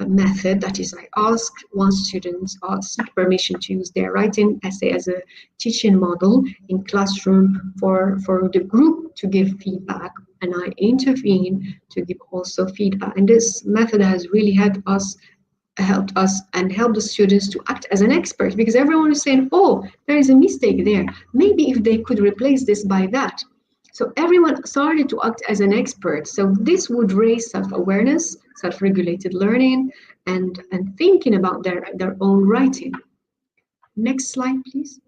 method, that is, I ask one student seek permission to use their writing essay as a teaching model in classroom for the group to give feedback, and I intervene to give also feedback. And this method has really helped us and helped the students to act as an expert, because everyone is saying, oh, there is a mistake there. Maybe if they could replace this by that. So everyone started to act as an expert. So this would raise self-awareness, self-regulated learning, and thinking about their own writing. Next slide, please.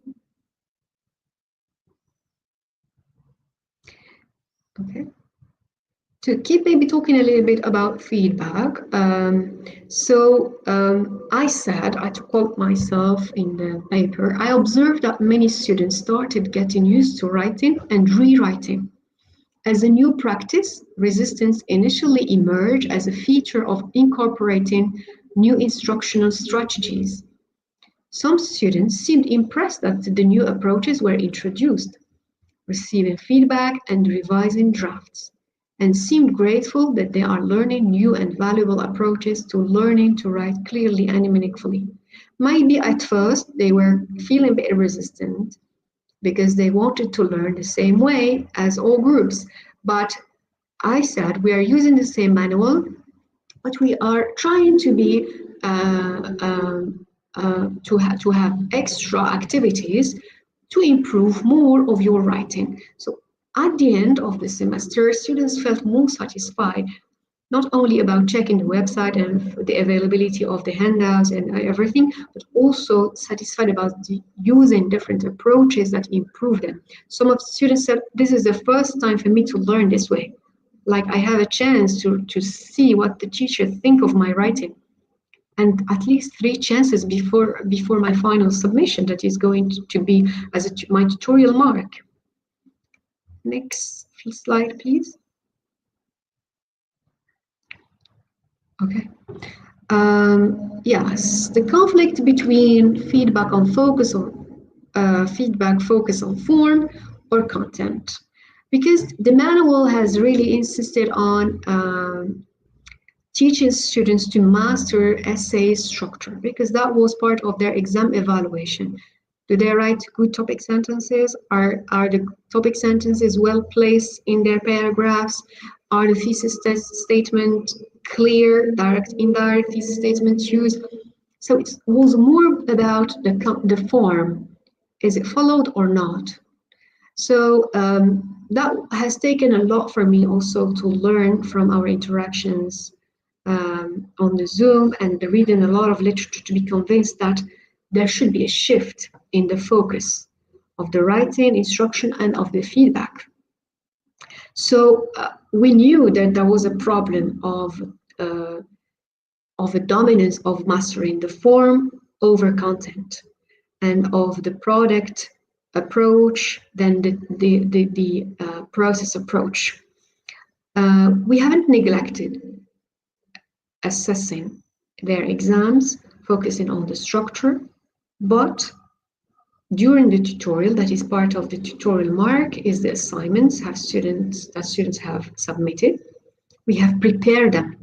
Okay. To keep maybe talking a little bit about feedback. I said, I quote myself in the paper, I observed that many students started getting used to writing and rewriting. As a new practice, resistance initially emerged as a feature of incorporating new instructional strategies. Some students seemed impressed that the new approaches were introduced, receiving feedback and revising drafts, and seemed grateful that they are learning new and valuable approaches to learning to write clearly and meaningfully. Maybe at first they were feeling a bit resistant because they wanted to learn the same way as all groups. But I said, we are using the same manual, but we are trying to be to have extra activities to improve more of your writing. So at the end of the semester, students felt more satisfied, not only about checking the website and the availability of the handouts and everything, but also satisfied about using different approaches that improve them. Some of the students said, this is the first time for me to learn this way. Like I have a chance to see what the teacher think of my writing. And at least 3 chances before my final submission, that is going to be as my tutorial mark. Next slide, please. Okay. Yes, the conflict between feedback focus on form or content, because the manual has really insisted on teaching students to master essay structure, because that was part of their exam evaluation. Do they write good topic sentences? Are the topic sentences well placed in their paragraphs? Are the thesis statement clear, direct, indirect thesis statements used? So it was more about the form. Is it followed or not? So that has taken a lot for me also to learn from our interactions on the Zoom and reading a lot of literature to be convinced that there should be a shift in the focus of the writing, instruction, and of the feedback. So we knew that there was a problem of a dominance of mastering the form over content, and of the product approach than the process approach. We haven't neglected assessing their exams, focusing on the structure, but during the tutorial, that is part of the tutorial mark, is the assignments that students have submitted. We have prepared them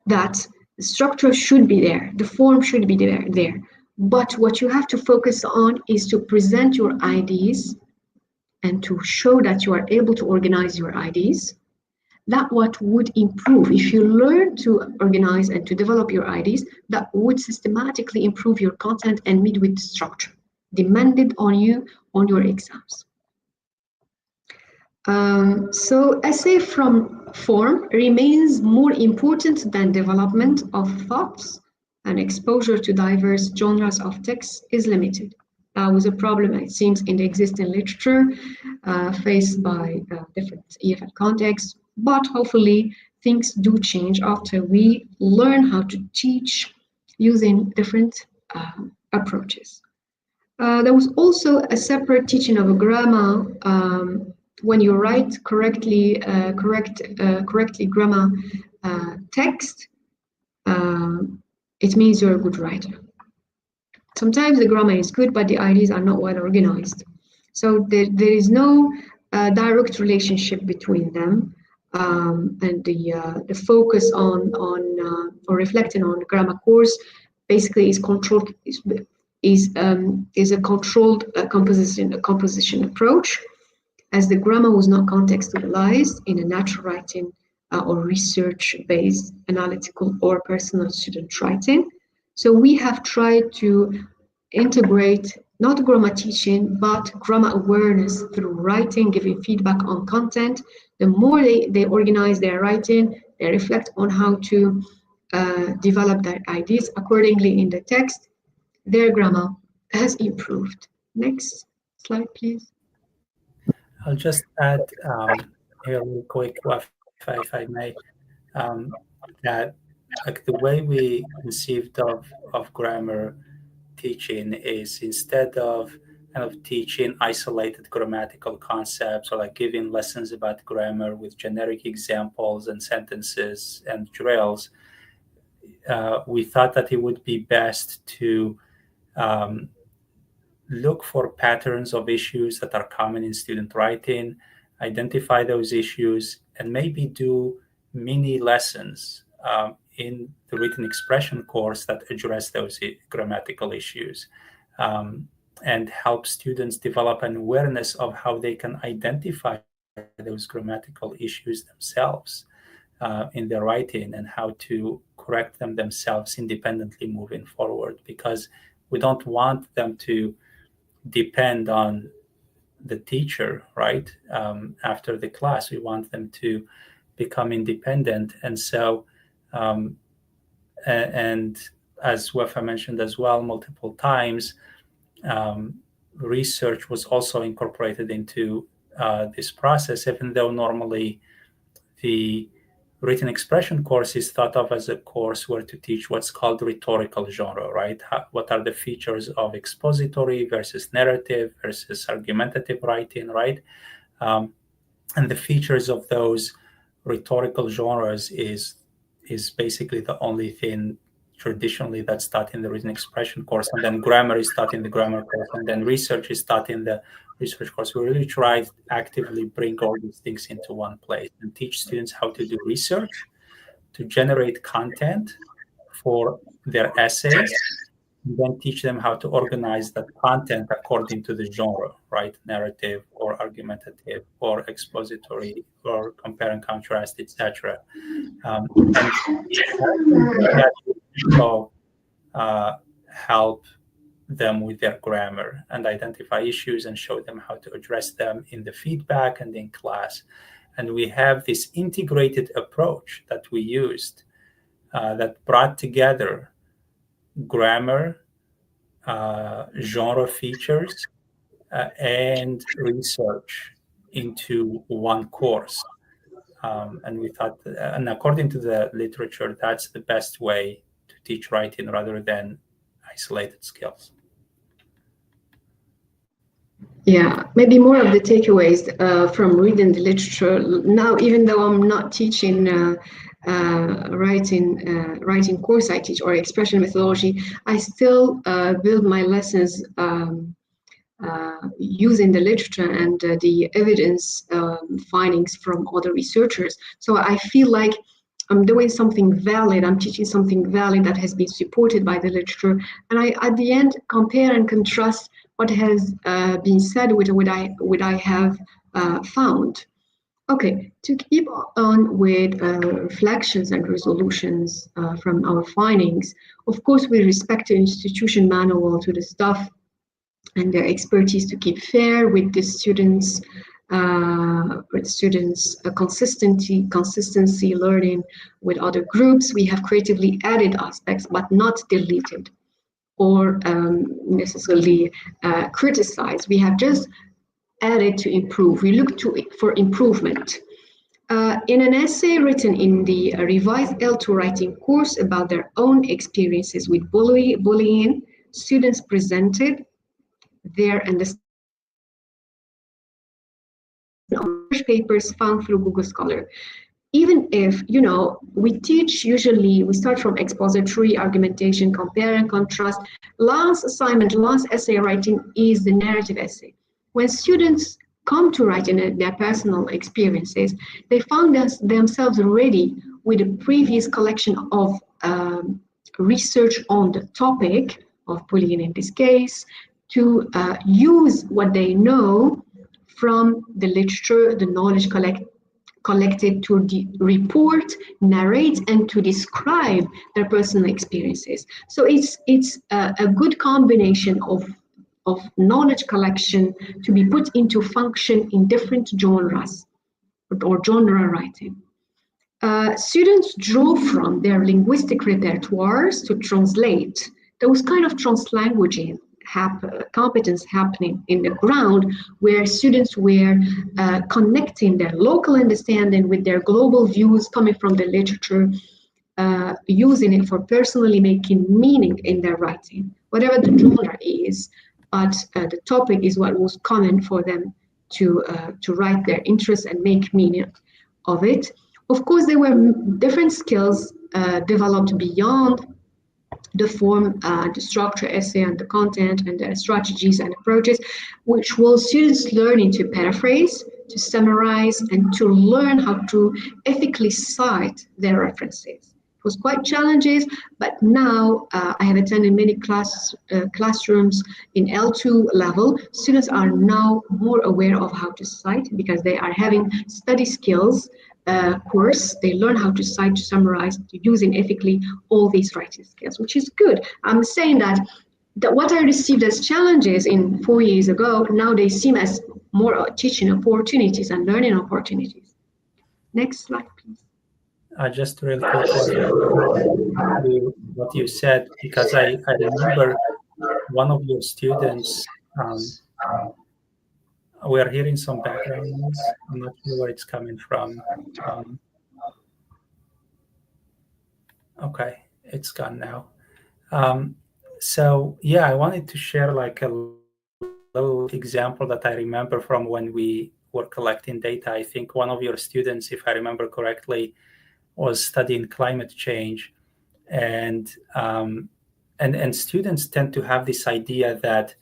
that the structure should be there, the form should be there. But what you have to focus on is to present your ideas and to show that you are able to organize your ideas. That what would improve. If you learn to organize and to develop your ideas, that would systematically improve your content and meet with the structure demanded on you on your exams. So essay from form remains more important than development of thoughts, and exposure to diverse genres of text is limited. That was a problem, it seems, in the existing literature faced by different EFL contexts, but hopefully things do change after we learn how to teach using different approaches. There was also a separate teaching of a grammar. When you write correctly grammar text, it means you're a good writer. Sometimes the grammar is good, but the ideas are not well organized. So there is no direct relationship between them, and the focus on or reflecting on the grammar course basically is controlled is a controlled composition approach, as the grammar was not contextualized in a natural writing or research-based analytical or personal student writing. So we have tried to integrate not grammar teaching, but grammar awareness through writing, giving feedback on content. The more they organize their writing, they reflect on how to develop their ideas accordingly in the text, their grammar has improved. Next slide, please. I'll just add here real quick, if I may, that like the way we conceived of grammar teaching is, instead of kind of teaching isolated grammatical concepts or like giving lessons about grammar with generic examples and sentences and drills, we thought that it would be best to look for patterns of issues that are common in student writing, identify those issues, and maybe do mini lessons in the written expression course that address those grammatical issues, and help students develop an awareness of how they can identify those grammatical issues themselves in their writing, and how to correct them themselves independently moving forward, because we don't want them to depend on the teacher, right? After the class, we want them to become independent. And so, and as Wafa mentioned as well multiple times, research was also incorporated into this process, even though normally the written expression course is thought of as a course where to teach what's called rhetorical genre, right? What are the features of expository versus narrative versus argumentative writing, right? And the features of those rhetorical genres is basically the only thing traditionally that's taught in the written expression course, and then grammar is taught in the grammar course, and then research is taught in the research course. We really try to actively bring all these things into one place and teach students how to do research, to generate content for their essays, and then teach them how to organize that content according to the genre, right? Narrative or argumentative or expository or compare and contrast, etc. And that will help them with their grammar and identify issues and show them how to address them in the feedback and in class. And we have this integrated approach that we used that brought together grammar, genre features, and research into one course. And we thought, and according to the literature, that's the best way to teach writing rather than isolated skills. Yeah, maybe more of the takeaways from reading the literature. Now, even though I'm not teaching writing course, I teach or expression methodology, I still build my lessons using the literature and the evidence findings from other researchers. So I feel like I'm doing something valid, I'm teaching something valid that has been supported by the literature. And I, at the end, compare and contrast what has been said with what I have found. Okay, to keep on with reflections and resolutions from our findings, of course, we respect the institution manual to the staff and their expertise to keep fair with the students with students, consistency learning with other groups. We have creatively added aspects, but not deleted or necessarily criticized. We have just added to improve. We look for improvement. In an essay written in the revised L2 writing course about their own experiences with bullying, students presented their understanding on papers found through Google Scholar. Even if, we teach, usually we start from expository, argumentation, compare and contrast. Last assignment, last essay writing is the narrative essay. When students come to write in their personal experiences, they found themselves ready with a previous collection of research on the topic of bullying in this case, to use what they know from the literature, the knowledge collected to report, narrate, and to describe their personal experiences. So it's a good combination of knowledge collection to be put into function in different genres or genre writing. Students draw from their linguistic repertoires to translate those kind of translanguaging competence happening in the ground, where students were connecting their local understanding with their global views coming from the literature, using it for personally making meaning in their writing, whatever the genre is. But the topic is what was common for them to write their interests and make meaning of it. Of course, there were different skills developed beyond the form, the structure, essay, and the content, and the strategies and approaches, which was students learning to paraphrase, to summarize, and to learn how to ethically cite their references. It was quite challenging, but now I have attended many classrooms in L2 level. Students are now more aware of how to cite because they are having study skills course. They learn how to cite, to summarize, to using ethically all these writing skills, which is good. I'm saying that what I received as challenges 4 years ago, now they seem as more teaching opportunities and learning opportunities. Next slide, please. Just real quick, what you said, because I remember one of your students, we are hearing some background noise. I'm not sure where it's coming from. Okay, it's gone now. So yeah, I wanted to share like a little example that I remember from when we were collecting data. I think one of your students, if I remember correctly, was studying climate change, and students tend to have this idea that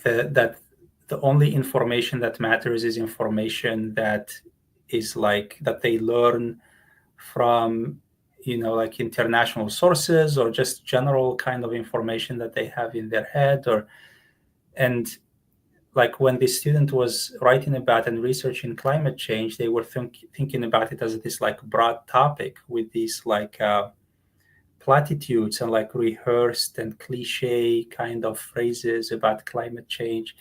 that the only information that matters is information that is that they learn from like international sources, or just general kind of information that they have in their head. And like when this student was writing about and researching climate change, they were thinking about it as this like broad topic with these like platitudes and like rehearsed and cliche kind of phrases about climate change,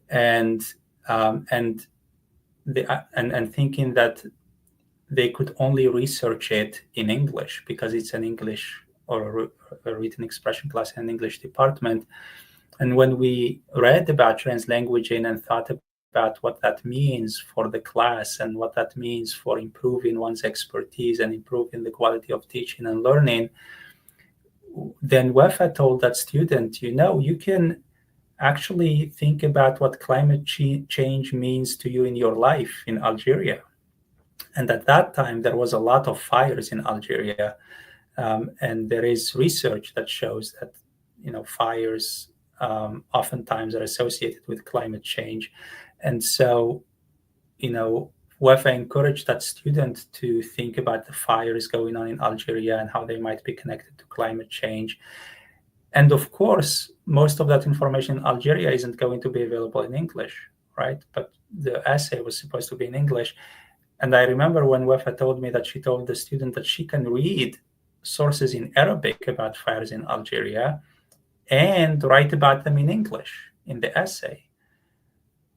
and thinking that they could only research it in English because it's an English or a written expression class in an English department. And when we read about translanguaging and thought about what that means for the class and what that means for improving one's expertise and improving the quality of teaching and learning, then WEFA told that student, you can actually think about what climate change means to you in your life in Algeria. And at that time, there was a lot of fires in Algeria. And there is research that shows that, fires oftentimes are associated with climate change. And so, WEFA encouraged that student to think about the fires going on in Algeria and how they might be connected to climate change. And of course, most of that information in Algeria isn't going to be available in English, right? But the essay was supposed to be in English. And I remember when WEFA told me that she told the student that she can read sources in Arabic about fires in Algeria and write about them in English. in the essay.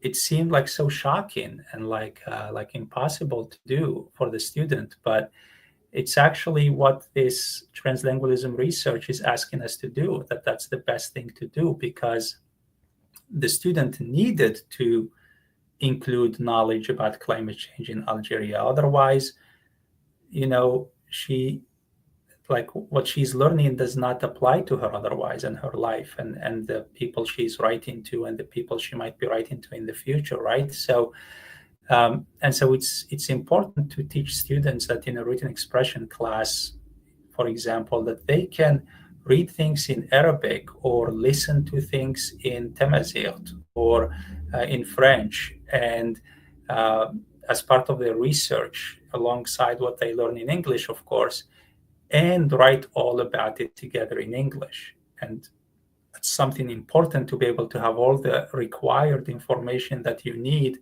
It seemed like so shocking and like impossible to do for the student, but it's actually what this translingualism research is asking us to do, that's the best thing to do, because the student needed to include knowledge about climate change in Algeria. Otherwise, she, like, what she's learning does not apply to her otherwise in her life and the people she's writing to and the people she might be writing to in the future, right? So and so it's important to teach students that in a written expression class, for example, that they can read things in Arabic or listen to things in Tamazight or in French, and as part of their research, alongside what they learn in English, of course, and write all about it together in English. And it's something important to be able to have all the required information that you need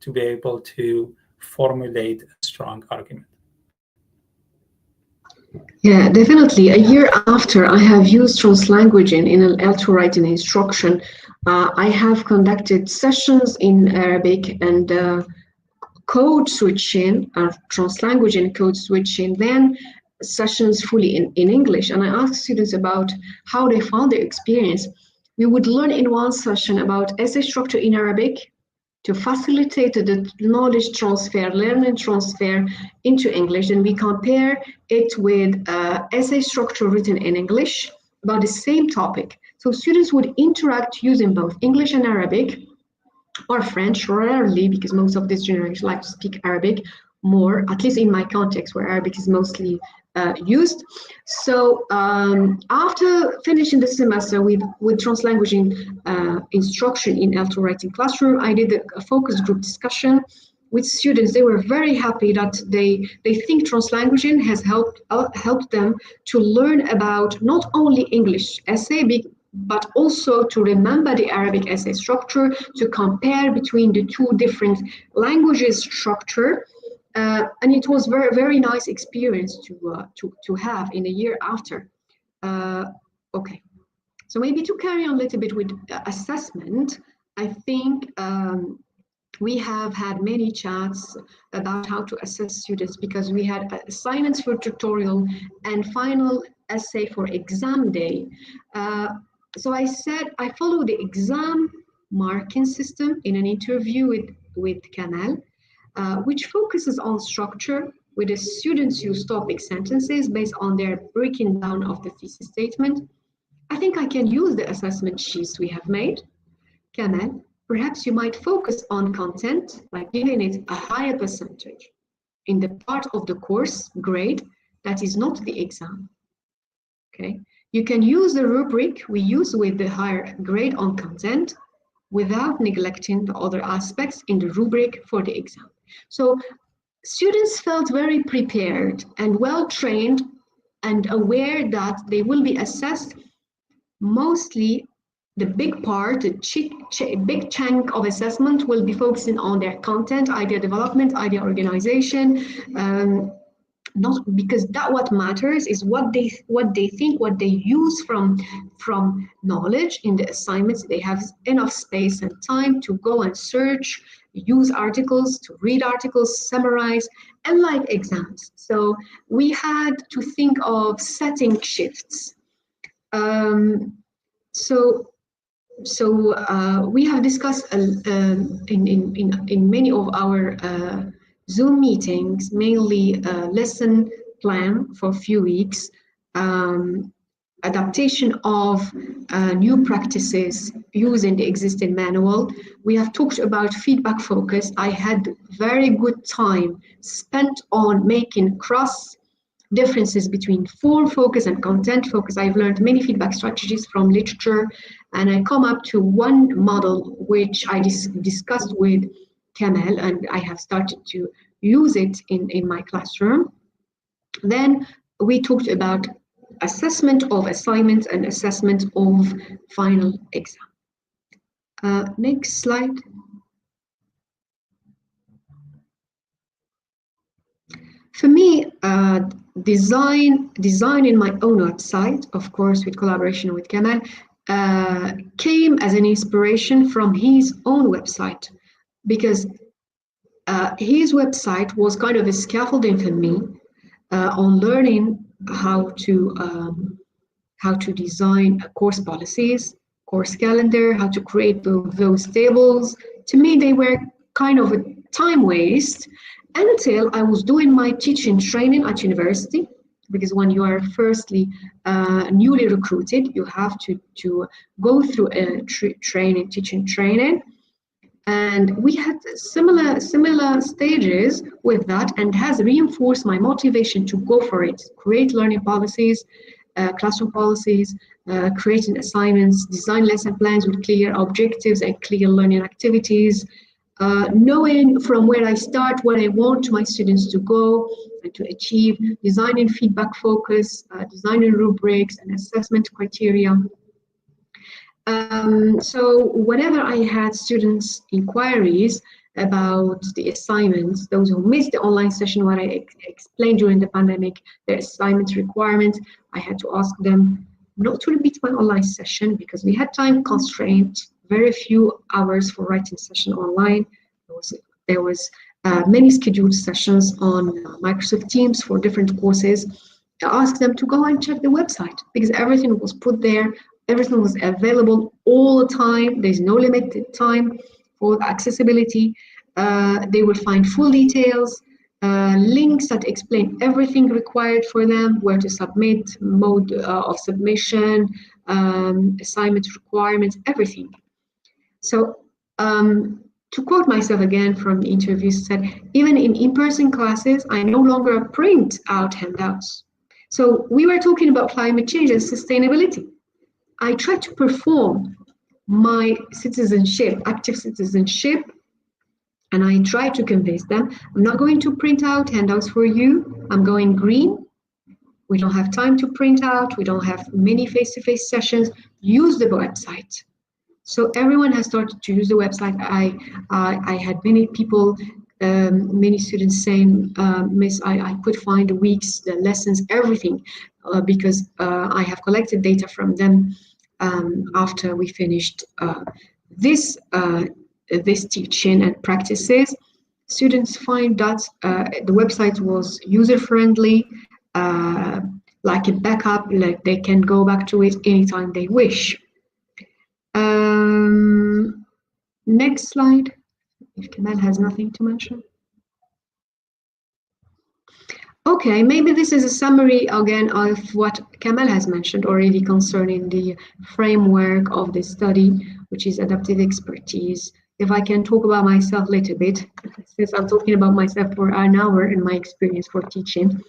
to be able to formulate a strong argument. Yeah, definitely. A year after I have used translanguaging in an L2 writing instruction, I have conducted sessions in Arabic and code switching, translanguaging code switching, then sessions fully in English. And I asked students about how they found their experience. We would learn in one session about essay structure in Arabic to facilitate the knowledge transfer, learning transfer into English. And we compare it with essay structure written in English about the same topic. So students would interact using both English and Arabic, or French, rarely, because most of this generation like to speak Arabic more, at least in my context where Arabic is mostly used. So after finishing the semester with translanguaging instruction in L2 writing classroom, I did a focus group discussion with students. They were very happy that they think translanguaging has helped them to learn about not only English essay, but also to remember the Arabic essay structure, to compare between the two different languages structure. And it was very, very nice experience to have in a year after. Okay, so maybe to carry on a little bit with assessment, I think we have had many chats about how to assess students, because we had assignments for tutorial and final essay for exam day. So I said I follow the exam marking system in an interview with Kamal, which focuses on structure, with the students use topic sentences based on their breaking down of the thesis statement. I think I can use the assessment sheets we have made. Kamal, perhaps you might focus on content by giving it a higher percentage in the part of the course grade that is not the exam. Okay, you can use the rubric we use with the higher grade on content without neglecting the other aspects in the rubric for the exam. So students felt very prepared and well trained and aware that they will be assessed. Mostly the big part, the big chunk of assessment will be focusing on their content, idea development, idea organization, not because that what matters is what they think, what they use from knowledge in the assignments. They have enough space and time to go and search, use articles, to read articles, summarize, and like exams. So we had to think of setting shifts. We have discussed in many of our Zoom meetings, mainly lesson plan for a few weeks, adaptation of new practices using the existing manual. We have talked about feedback focus. I had very good time spent on making cross differences between form focus and content focus. I've learned many feedback strategies from literature, and I come up to one model which I discussed with Kamal, and I have started to use it in my classroom. Then we talked about assessment of assignments and assessment of final exam. Next slide. For me, design in my own website, of course, with collaboration with Kamal, came as an inspiration from his own website, because his website was kind of a scaffolding for me on learning how to design course policies, course calendar, how to create those tables. To me, they were kind of a time waste until I was doing my teaching training at university. Because when you are firstly newly recruited, you have to go through a teaching training. And we had similar stages with that, and has reinforced my motivation to go for it, create learning policies, classroom policies, creating assignments, design lesson plans with clear objectives and clear learning activities, knowing from where I start what I want my students to go and to achieve, designing feedback focus, designing rubrics and assessment criteria. So whenever I had students' inquiries about the assignments, those who missed the online session, what I explained during the pandemic, the assignment requirements, I had to ask them not to repeat my online session because we had time constraint, very few hours for writing session online. There was many scheduled sessions on Microsoft Teams for different courses. I asked them to go and check the website because everything was put there. Everything was available all the time. There's no limited time for accessibility. They will find full details, links that explain everything required for them, where to submit, mode of submission, assignment requirements, everything. So to quote myself again from the interview, said, even in in-person classes, I no longer print out handouts. So we were talking about climate change and sustainability. I try to perform my citizenship, active citizenship, and I try to convince them, I'm not going to print out handouts for you. I'm going green. We don't have time to print out. We don't have many face-to-face sessions. Use the website. So everyone has started to use the website. I had many people, many students saying, Miss, I could find the weeks, the lessons, everything, because I have collected data from them after we finished this teaching and practices. Students find that the website was user-friendly, like a backup, like they can go back to it anytime they wish. Next slide, if Kamal has nothing to mention. Okay, maybe this is a summary again of what Kamal has mentioned already concerning the framework of the study, which is adaptive expertise. If I can talk about myself a little bit, since I'm talking about myself for an hour and my experience for teaching.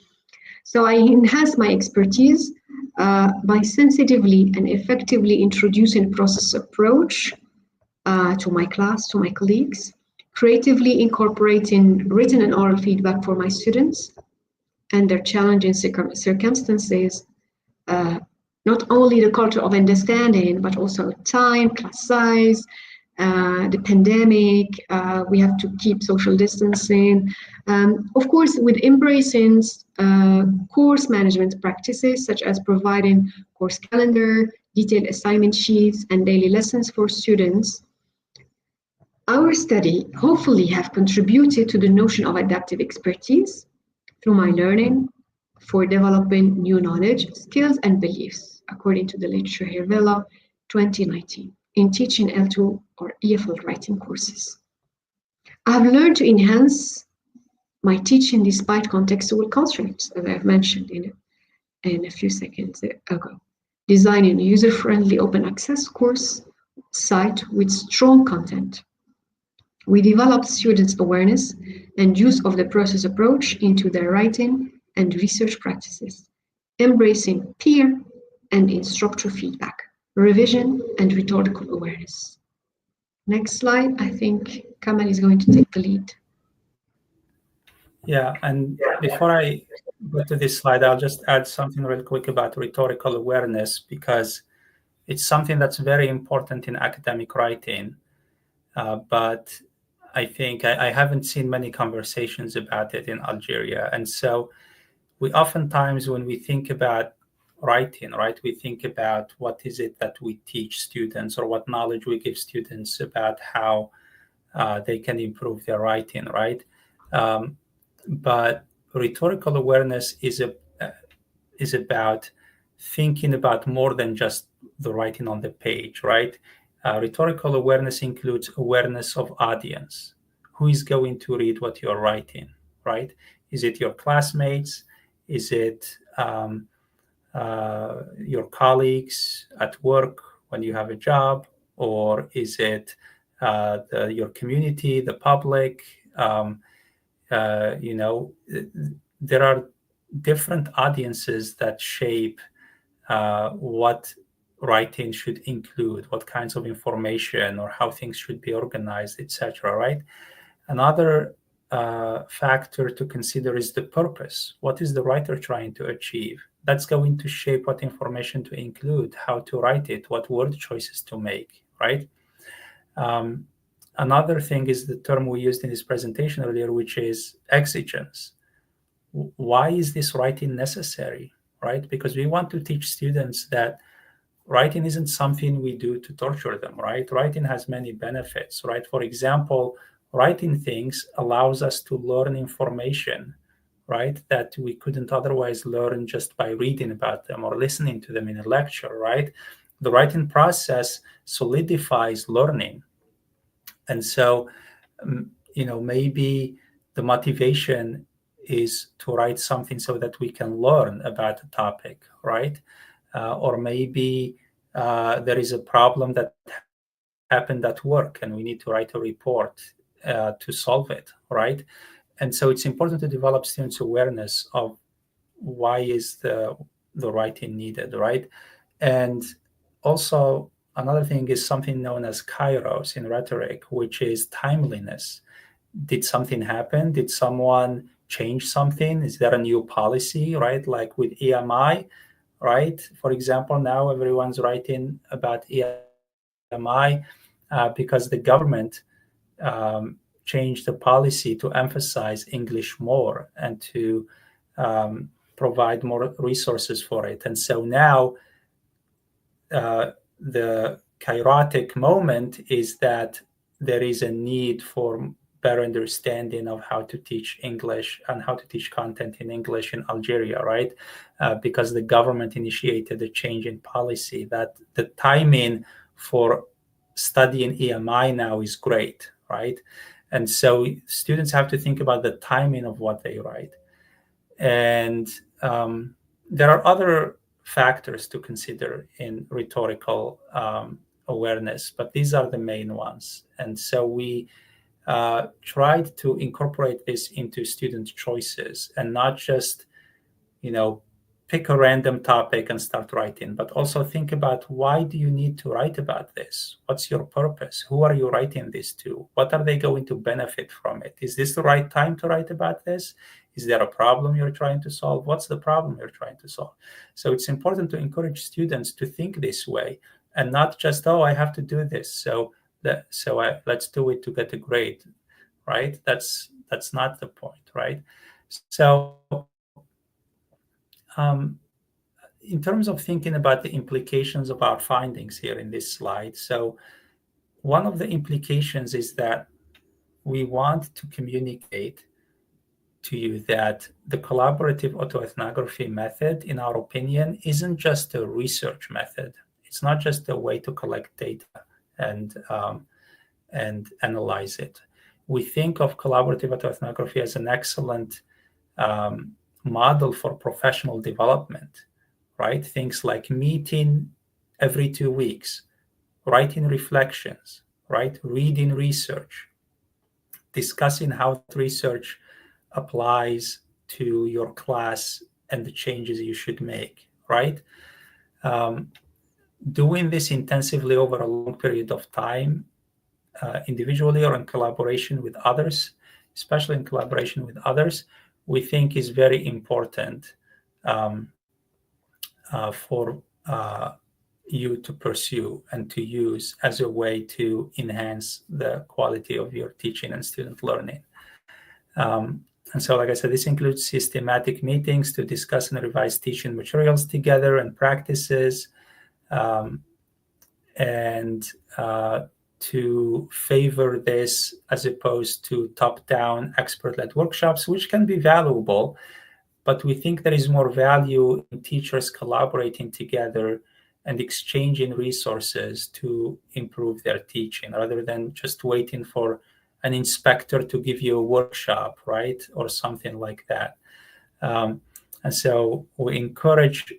So I enhance my expertise by sensitively and effectively introducing process approach to my class, to my colleagues, creatively incorporating written and oral feedback for my students and their challenging circumstances, not only the culture of understanding, but also time, class size, the pandemic, we have to keep social distancing. Of course, with embracing course management practices, such as providing course calendar, detailed assignment sheets, and daily lessons for students, our study hopefully have contributed to the notion of adaptive expertise through my learning for developing new knowledge, skills, and beliefs, according to the literature here, Villa 2019, in teaching L2 or EFL writing courses. I've learned to enhance my teaching despite contextual constraints, as I've mentioned in a few seconds ago. Designing a user-friendly open access course site with strong content. We developed students' awareness and use of the process approach into their writing and research practices, embracing peer and instructor feedback, revision, and rhetorical awareness. Next slide. I think Kamal is going to take the lead. Yeah, and before I go to this slide, I'll just add something real quick about rhetorical awareness, because it's something that's very important in academic writing, but I think I haven't seen many conversations about it in Algeria. And so we oftentimes, when we think about writing, right? We think about what is it that we teach students or what knowledge we give students about how they can improve their writing, right? But rhetorical awareness is about thinking about more than just the writing on the page, right? Rhetorical awareness includes awareness of audience. Who is going to read what you're writing, right? Is it your classmates? Is it your colleagues at work when you have a job? Or is it your community, the public? There are different audiences that shape what writing should include, what kinds of information or how things should be organized, etc. Right? Another factor to consider is the purpose. What is the writer trying to achieve? That's going to shape what information to include, how to write it, what word choices to make, right? Another thing is the term we used in this presentation earlier, which is exigence. Why is this writing necessary, right? Because we want to teach students that writing isn't something we do to torture them, right? Writing has many benefits, right? For example, writing things allows us to learn information, right, that we couldn't otherwise learn just by reading about them or listening to them in a lecture, right? The writing process solidifies learning. And so, maybe the motivation is to write something so that we can learn about a topic, right? Or maybe there is a problem that happened at work and we need to write a report to solve it, right? And so it's important to develop students' awareness of why is the writing needed, right? And also another thing is something known as kairos in rhetoric, which is timeliness. Did something happen? Did someone change something? Is there a new policy, right? Like with EMI, right? For example, now everyone's writing about EMI because the government changed the policy to emphasize English more and to provide more resources for it. And so now the kairotic moment is that there is a need for better understanding of how to teach English and how to teach content in English in Algeria, right? Because the government initiated a change in policy, that the timing for studying EMI now is great, right? And so students have to think about the timing of what they write. And there are other factors to consider in rhetorical awareness, but these are the main ones. And so we tried to incorporate this into student choices and not just, pick a random topic and start writing, but also think about why do you need to write about this? What's your purpose? Who are you writing this to? What are they going to benefit from it? Is this the right time to write about this? Is there a problem you're trying to solve? What's the problem you're trying to solve? So it's important to encourage students to think this way and not just, oh, I have to do this, so let's do it to get a grade, right? That's not the point, right? So in terms of thinking about the implications of our findings here in this slide, so one of the implications is that we want to communicate to you that the collaborative autoethnography method, in our opinion, isn't just a research method. It's not just a way to collect data and analyze it. We think of collaborative autoethnography as an excellent model for professional development, right? Things like meeting every 2 weeks, writing reflections, right? Reading research, discussing how research applies to your class and the changes you should make, right? Doing this intensively over a long period of time, individually or in collaboration with others, especially in collaboration with others, we think is very important for you to pursue and to use as a way to enhance the quality of your teaching and student learning. And so, like I said, this includes systematic meetings to discuss and revise teaching materials together and practices, and to favor this as opposed to top-down expert-led workshops, which can be valuable, but we think there is more value in teachers collaborating together and exchanging resources to improve their teaching rather than just waiting for an inspector to give you a workshop, right, or something like that. And so we encourage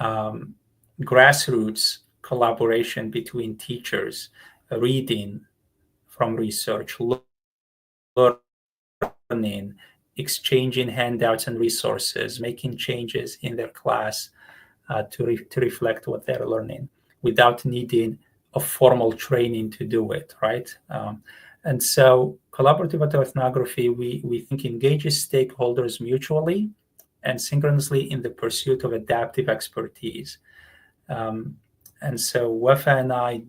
grassroots collaboration between teachers, reading from research, learning, exchanging handouts and resources, making changes in their class to reflect what they're learning without needing a formal training to do it, right? And so collaborative autoethnography, we think, engages stakeholders mutually and synchronously in the pursuit of adaptive expertise. And so WEFA and I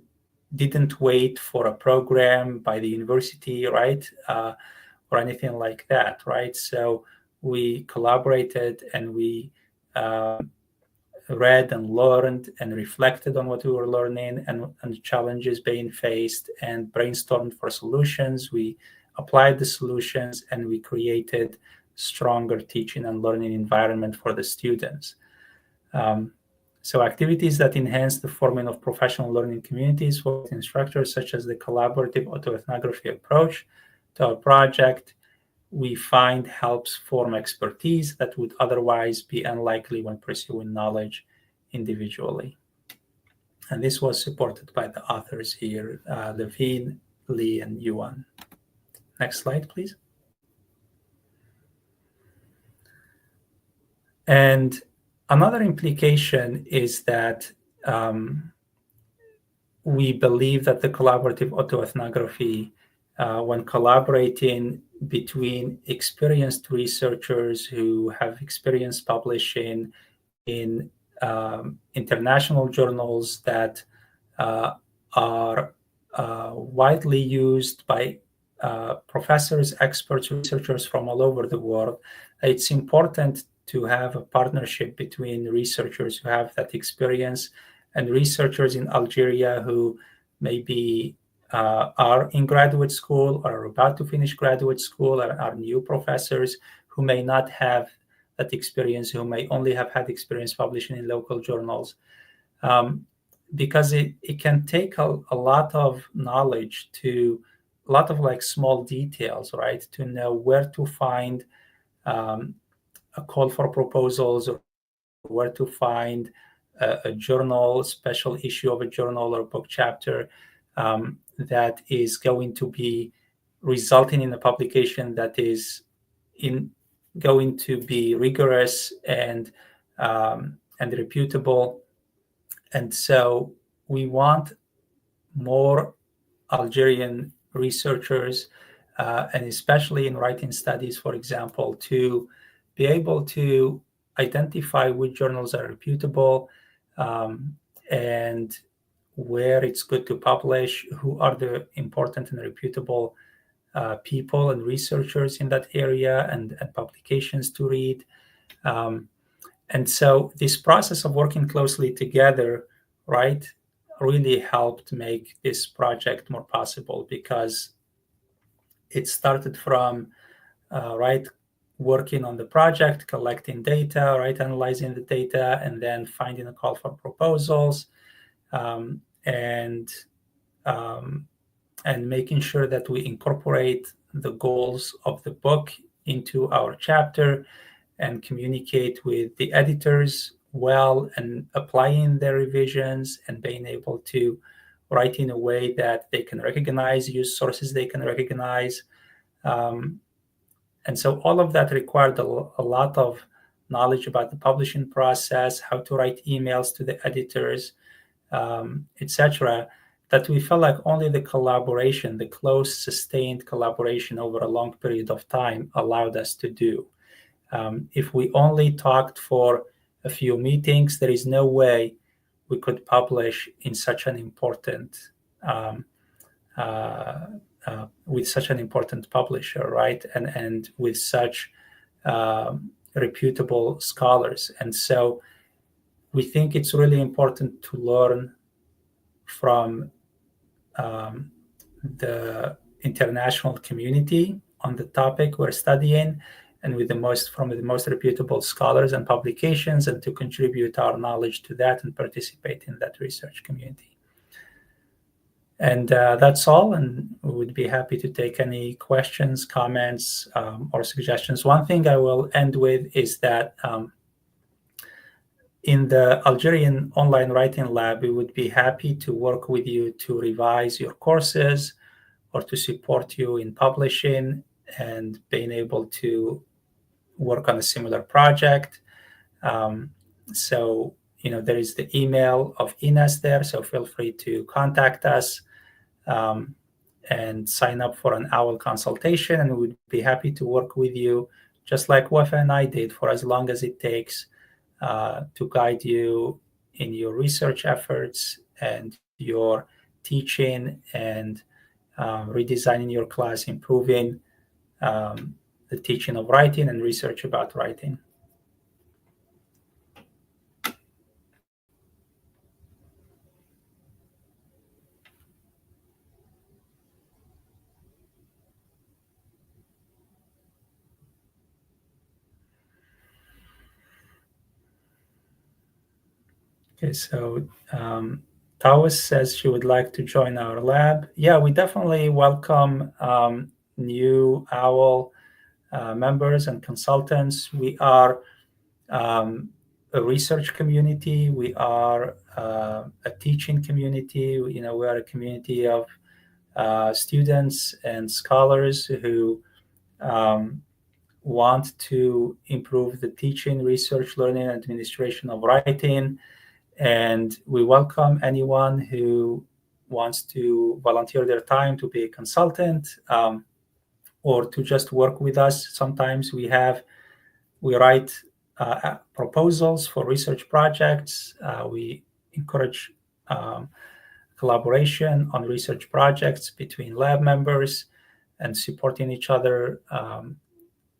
didn't wait for a program by the university, right, or anything like that, right? So we collaborated and we read and learned and reflected on what we were learning and challenges being faced and brainstormed for solutions. We applied the solutions and we created stronger teaching and learning environment for the students. So activities that enhance the forming of professional learning communities for instructors, such as the collaborative autoethnography approach to our project, we find helps form expertise that would otherwise be unlikely when pursuing knowledge individually. And this was supported by the authors here, Levine, Lee, and Yuan. Next slide, please. And another implication is that we believe that the collaborative autoethnography, when collaborating between experienced researchers who have experience publishing in international journals that are widely used by professors, experts, researchers from all over the world, it's important to have a partnership between researchers who have that experience and researchers in Algeria who maybe are in graduate school or are about to finish graduate school or are new professors who may not have that experience, who may only have had experience publishing in local journals. Because it can take a lot of knowledge to a lot of like small details, right? To know where to find a call for proposals or where to find a journal, special issue of a journal or book chapter that is going to be resulting in a publication that is going to be rigorous and reputable. And so we want more Algerian researchers, and especially in writing studies, for example, to be able to identify which journals are reputable and where it's good to publish, who are the important and reputable people and researchers in that area and publications to read. And so this process of working closely together, right, really helped make this project more possible because it started from, right, working on the project, collecting data, right, analyzing the data, and then finding a call for proposals, and making sure that we incorporate the goals of the book into our chapter and communicate with the editors well and applying their revisions and being able to write in a way that they can recognize, use sources they can recognize. And so all of that required a lot of knowledge about the publishing process, how to write emails to the editors, etc., that we felt like only the collaboration, the close, sustained collaboration over a long period of time allowed us to do. If we only talked for a few meetings, there is no way we could publish in such an important with such an important publisher, right? And with such reputable scholars. And so we think it's really important to learn from the international community on the topic we're studying, and with the most reputable scholars and publications, and to contribute our knowledge to that and participate in that research community. And that's all, and we would be happy to take any questions, comments, or suggestions. One thing I will end with is that in the Algerian online writing lab, we would be happy to work with you to revise your courses or to support you in publishing and being able to work on a similar project. So, there is the email of Ines there, so feel free to contact us and sign up for an OWL consultation, and we would be happy to work with you, just like Wafa and I did, for as long as it takes to guide you in your research efforts and your teaching and redesigning your class, improving the teaching of writing and research about writing. Okay, so Tawas says she would like to join our lab. Yeah, we definitely welcome new OWL members and consultants. We are a research community. We are a teaching community. We are a community of students and scholars who want to improve the teaching, research, learning, and administration of writing. And we welcome anyone who wants to volunteer their time to be a consultant or to just work with us. Sometimes we write proposals for research projects. We encourage collaboration on research projects between lab members and supporting each other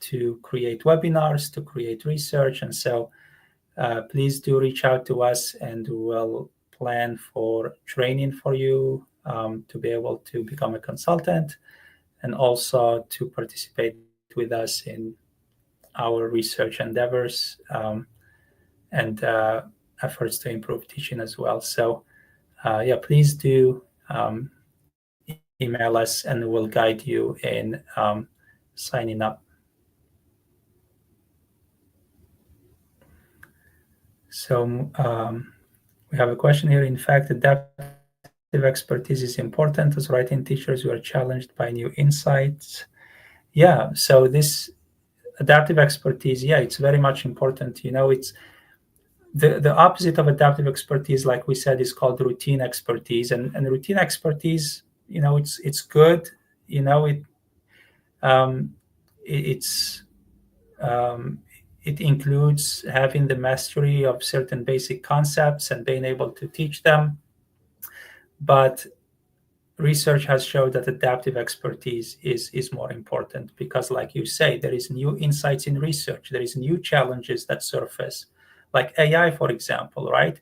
to create webinars, to create research. And so please do reach out to us, and we'll plan for training for you to be able to become a consultant and also to participate with us in our research endeavors and efforts to improve teaching as well. So please do email us, and we'll guide you in signing up. So we have a question here. In fact, adaptive expertise is important. As writing teachers, we are challenged by new insights. Yeah, so this adaptive expertise, it's very much important. It's the opposite of adaptive expertise, like we said, is called routine expertise. And routine expertise, it's good. It includes having the mastery of certain basic concepts and being able to teach them. But research has shown that adaptive expertise is more important because, like you say, there is new insights in research. There is new challenges that surface, like AI, for example, right?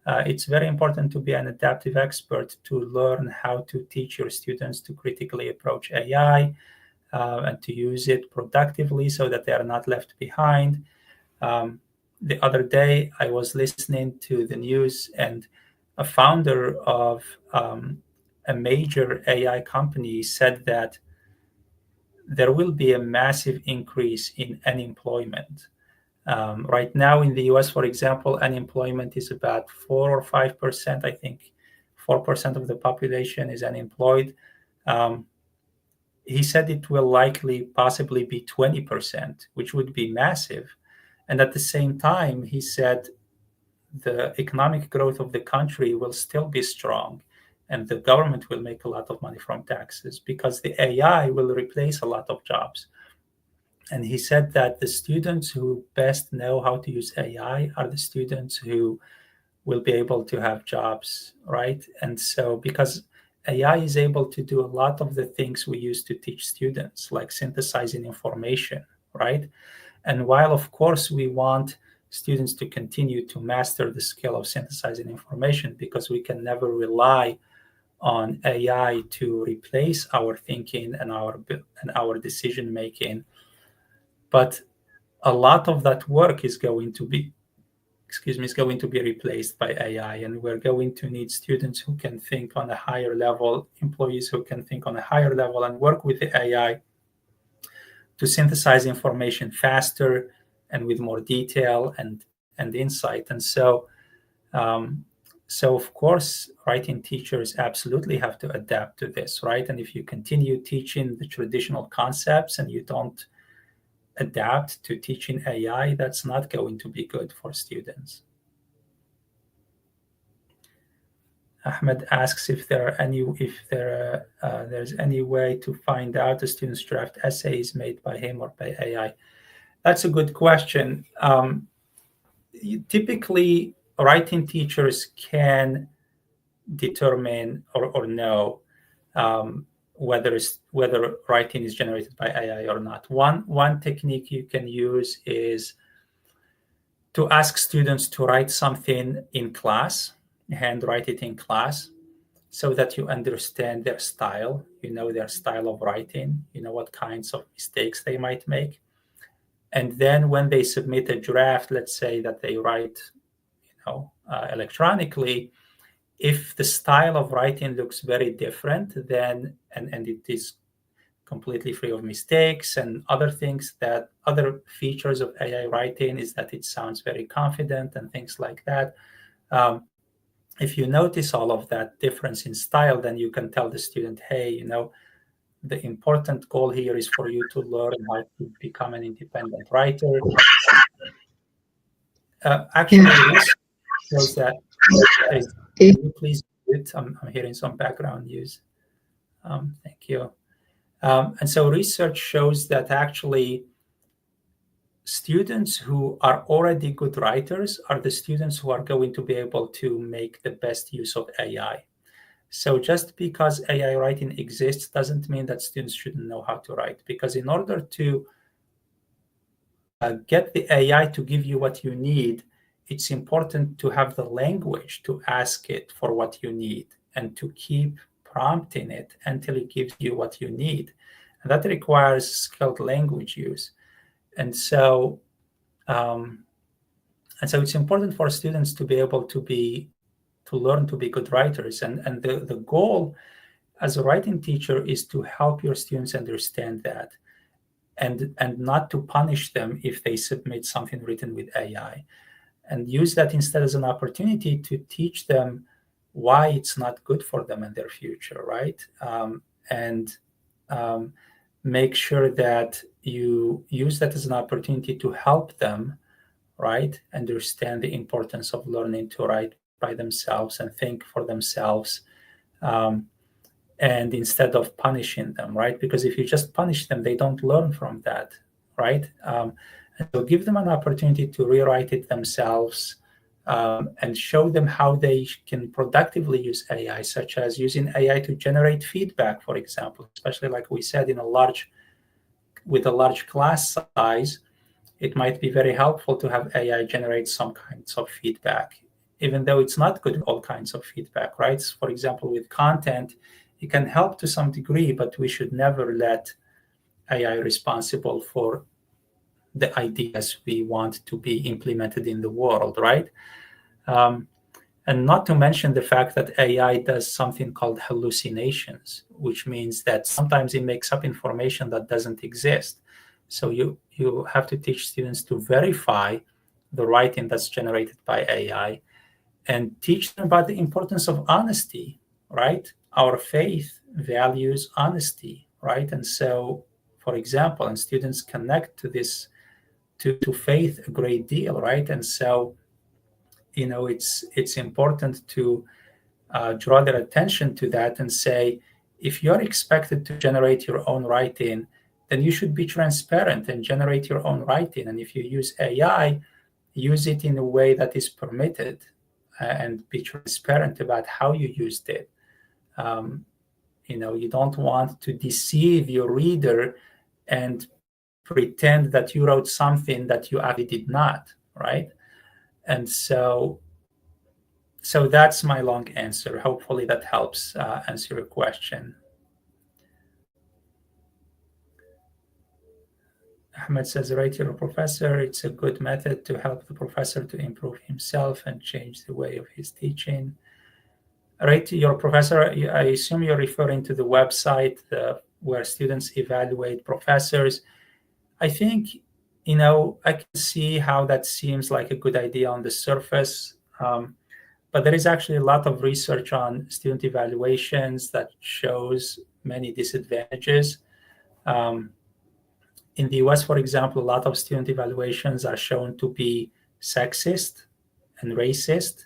It's very important to be an adaptive expert to learn how to teach your students to critically approach AI and to use it productively so that they are not left behind. The other day, I was listening to the news, and a founder of a major AI company said that there will be a massive increase in unemployment. Right now in the US, for example, unemployment is about 4 or 5%. I think 4% of the population is unemployed. He said it will likely possibly be 20%, which would be massive. And at the same time, he said the economic growth of the country will still be strong, and the government will make a lot of money from taxes because the AI will replace a lot of jobs. And he said that the students who best know how to use AI are the students who will be able to have jobs, right? And so because AI is able to do a lot of the things we use to teach students, like synthesizing information, right? And while, of course, we want students to continue to master the skill of synthesizing information, because we can never rely on AI to replace our thinking and our decision making. But a lot of that work is going to be replaced by AI, and we're going to need students who can think on a higher level, employees who can think on a higher level and work with the AI to synthesize information faster and with more detail and insight. And so of course, writing teachers absolutely have to adapt to this, right? And if you continue teaching the traditional concepts and you don't adapt to teaching AI, that's not going to be good for students. Ahmed asks if there's any way to find out a student's draft essay is made by him or by AI. That's a good question. Typically, writing teachers can determine or know whether writing is generated by AI or not. One technique you can use is to ask students to write something in class, handwrite it in class, so that you understand their style, their style of writing, what kinds of mistakes they might make. And then when they submit a draft, let's say that they write, electronically, if the style of writing looks very different, then and it is completely free of mistakes and other things, that other features of AI writing is that it sounds very confident and things like that. If you notice all of that difference in style, then you can tell the student, hey, the important goal here is for you to learn how to become an independent writer. Actually, research shows that. Can you please mute? I'm hearing some background news. Thank you. And so research shows that actually students who are already good writers are the students who are going to be able to make the best use of AI. So just because AI writing exists doesn't mean that students shouldn't know how to write, because in order to get the AI to give you what you need, it's important to have the language to ask it for what you need and to keep prompting it until it gives you what you need. And that requires skilled language use. And so it's important for students to be able to learn to be good writers. And the goal as a writing teacher is to help your students understand that and not to punish them if they submit something written with AI, and use that instead as an opportunity to teach them why it's not good for them in their future, right? And make sure that you use that as an opportunity to help them, right, understand the importance of learning to write by themselves and think for themselves, and instead of punishing them, right? Because if you just punish them, they don't learn from that, right? And so give them an opportunity to rewrite it themselves, and show them how they can productively use AI, such as using AI to generate feedback, for example, especially like we said, with a large class size, it might be very helpful to have AI generate some kinds of feedback, even though it's not good all kinds of feedback, right? For example, with content, it can help to some degree, but we should never let AI responsible for the ideas we want to be implemented in the world, right? And not to mention the fact that AI does something called hallucinations, which means that sometimes it makes up information that doesn't exist. So you have to teach students to verify the writing that's generated by AI, and teach them about the importance of honesty, right? Our faith values honesty, right? And so, for example, and students connect to this, to faith a great deal, right? And so, it's important to draw their attention to that and say, if you're expected to generate your own writing, then you should be transparent and generate your own writing. And if you use AI, use it in a way that is permitted, and be transparent about how you used it. You don't want to deceive your reader and pretend that you wrote something that you actually did not, right? And so that's my long answer. Hopefully that helps answer your question. Ahmed says, write your professor. It's a good method to help the professor to improve himself and change the way of his teaching. Write your professor, I assume you're referring to the website where students evaluate professors. I think, I can see how that seems like a good idea on the surface. But there is actually a lot of research on student evaluations that shows many disadvantages. In the US, for example, a lot of student evaluations are shown to be sexist and racist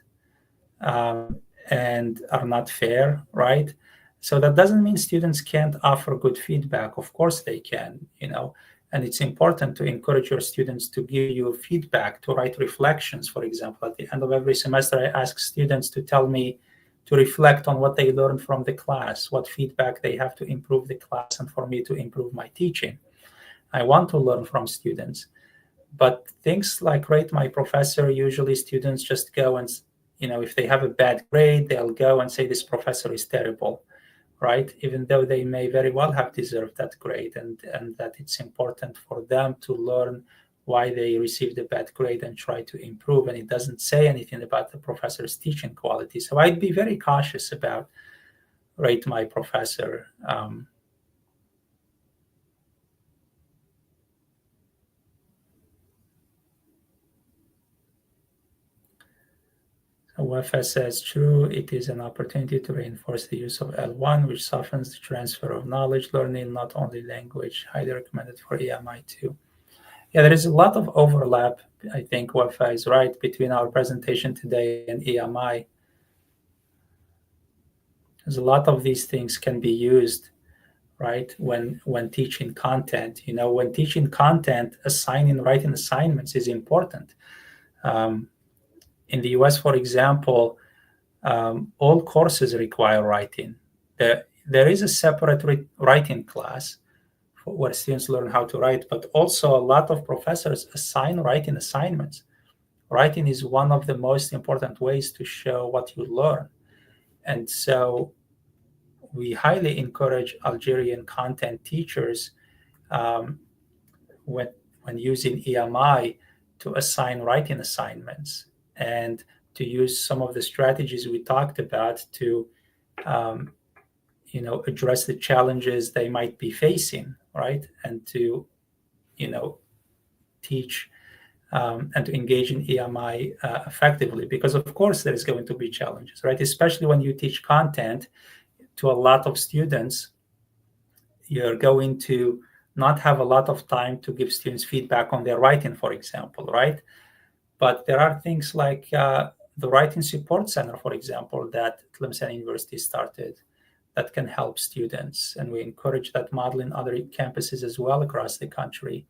and are not fair, right? So that doesn't mean students can't offer good feedback. Of course they can, and it's important to encourage your students to give you feedback, to write reflections. For example, at the end of every semester, I ask students to tell me to reflect on what they learned from the class, what feedback they have to improve the class, and for me to improve my teaching. I want to learn from students. But things like rate my professor, usually students just go and, if they have a bad grade, they'll go and say this professor is terrible, right? Even though they may very well have deserved that grade, and that it's important for them to learn why they received a bad grade and try to improve. And it doesn't say anything about the professor's teaching quality. So I'd be very cautious about rate my professor. WFS says, true, it is an opportunity to reinforce the use of L1, which softens the transfer of knowledge learning, not only language. Highly recommended for EMI too. Yeah, there is a lot of overlap, I think WFA is right, between our presentation today and EMI. Because a lot of these things can be used, right, when teaching content. When teaching content, writing assignments is important. In the US, for example, all courses require writing. There is a separate writing class where students learn how to write, but also a lot of professors assign writing assignments. Writing is one of the most important ways to show what you learn. And so we highly encourage Algerian content teachers when using EMI to assign writing assignments and to use some of the strategies we talked about to address the challenges they might be facing, right? And to teach and to engage in EMI effectively, because of course there's going to be challenges, right? Especially when you teach content to a lot of students, you're going to not have a lot of time to give students feedback on their writing, for example, right? But there are things like the Writing Support Center, for example, that Tlemcen University started that can help students. And we encourage that model in other campuses as well across the country,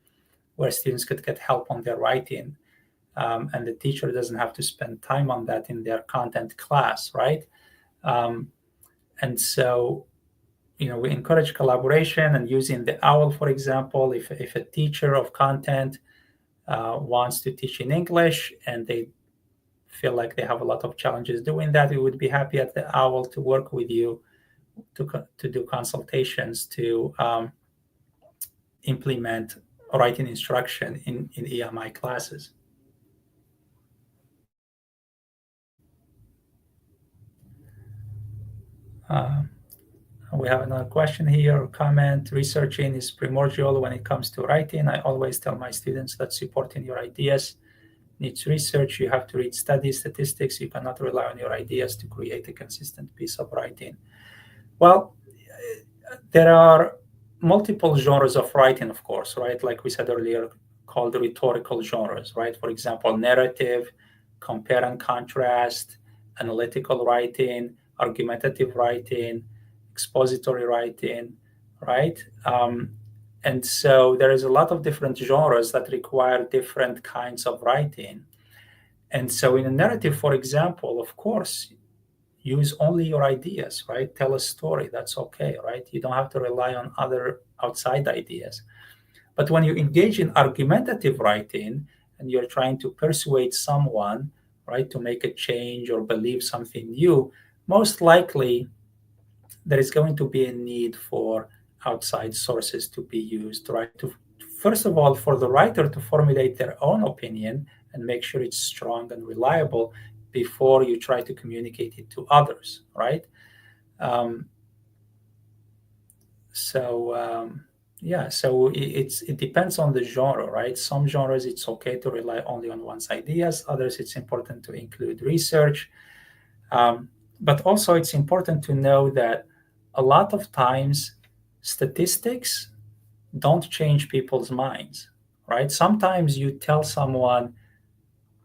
where students could get help on their writing. And the teacher doesn't have to spend time on that in their content class, right? And so, we encourage collaboration and using the OWL, for example. If a teacher of content wants to teach in English and they feel like they have a lot of challenges doing that, we would be happy at the OWL to work with you to do consultations to implement writing instruction in EMI classes. We have another question here or comment. Researching is primordial when it comes to writing. I always tell my students that supporting your ideas needs research. You have to read studies, statistics. You cannot rely on your ideas to create a consistent piece of writing. Well, there are multiple genres of writing, of course, right? Like we said earlier, called rhetorical genres, right? For example, narrative, compare and contrast, analytical writing, argumentative writing, expository writing, right? And so there is a lot of different genres that require different kinds of writing. And so in a narrative, for example, of course, use only your ideas, right? Tell a story, that's okay, right? You don't have to rely on other outside ideas. But when you engage in argumentative writing and you're trying to persuade someone, right, to make a change or believe something new, most likely there is going to be a need for outside sources to be used, right? To first of all, for the writer to formulate their own opinion and make sure it's strong and reliable before you try to communicate it to others, right? Um, yeah, so it depends on the genre, right? Some genres it's okay to rely only on one's ideas. Others it's important to include research. But also it's important to know that a lot of times statistics don't change people's minds, right? Sometimes you tell someone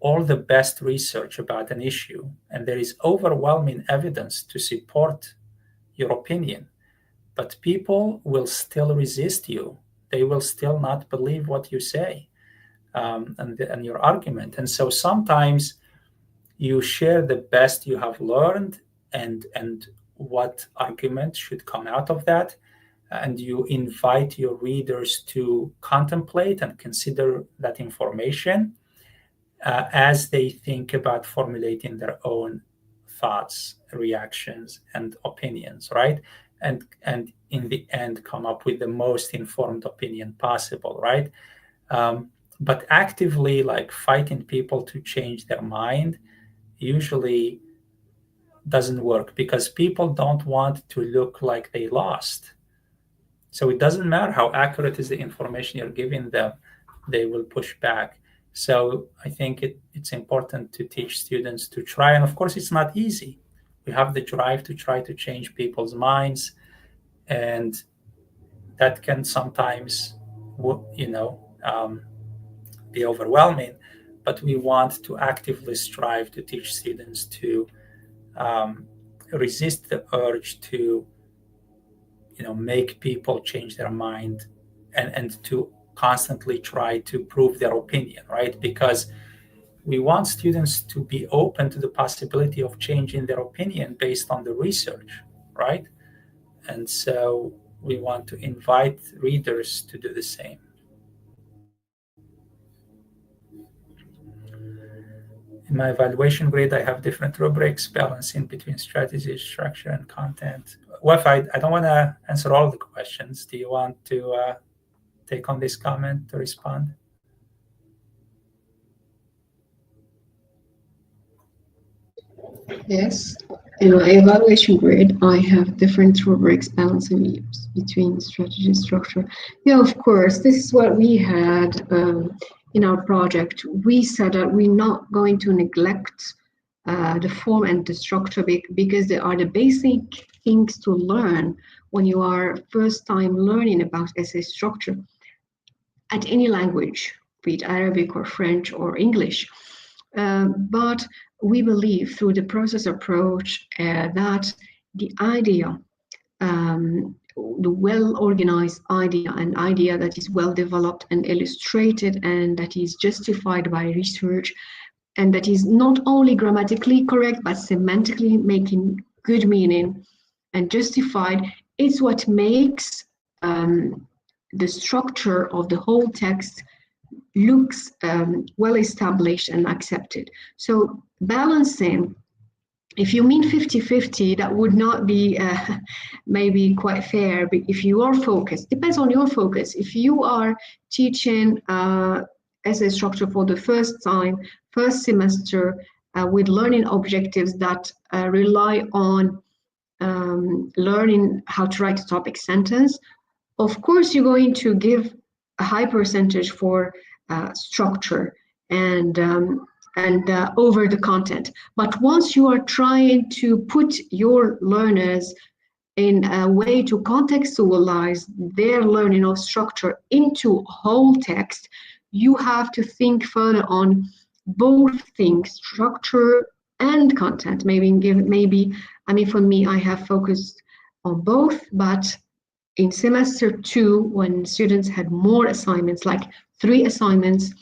all the best research about an issue, and there is overwhelming evidence to support your opinion, but people will still resist you. They will still not believe what you say, and your argument. And so sometimes you share the best you have learned and what argument should come out of that, and you invite your readers to contemplate and consider that information as they think about formulating their own thoughts, reactions, and opinions, right? And in the end, come up with the most informed opinion possible, right? But actively, like fighting people to change their mind, usually doesn't work because people don't want to look like they lost. So it doesn't matter how accurate is the information you're giving them, they will push back. So I think it's important to teach students to try. And of course, it's not easy. We have the drive to try to change people's minds. And that can sometimes, be overwhelming. But we want to actively strive to teach students to resist the urge to make people change their mind and to constantly try to prove their opinion, right? Because we want students to be open to the possibility of changing their opinion based on the research, right? And so we want to invite readers to do the same. In my evaluation grade, I have different rubrics balancing between strategy, structure, and content. Well, I don't want to answer all the questions. Do you want to take on this comment to respond? Yes. In my evaluation grid, I have different rubrics balancing between strategy and structure. Yeah, of course, this is what we had in our project. We said that we're not going to neglect the form and the structure because they are the basic things to learn when you are first time learning about essay structure at any language, be it Arabic or French or English. But we believe through the process approach that the idea, the well-organized idea, an idea that is well developed and illustrated and that is justified by research and that is not only grammatically correct but semantically making good meaning and justified, is what makes the structure of the whole text looks well established and accepted. So balancing, if you mean 50-50, that would not be maybe quite fair. But if you are focused, depends on your focus. If you are teaching essay structure for the first time, first semester, with learning objectives that rely on learning how to write a topic sentence, of course you're going to give a high percentage for structure and over the content. But once you are trying to put your learners in a way to contextualize their learning of structure into whole text, you have to think further on both things, structure and content. Maybe, I mean, for me, I have focused on both, but in semester 2, when students had more assignments, like 3 assignments,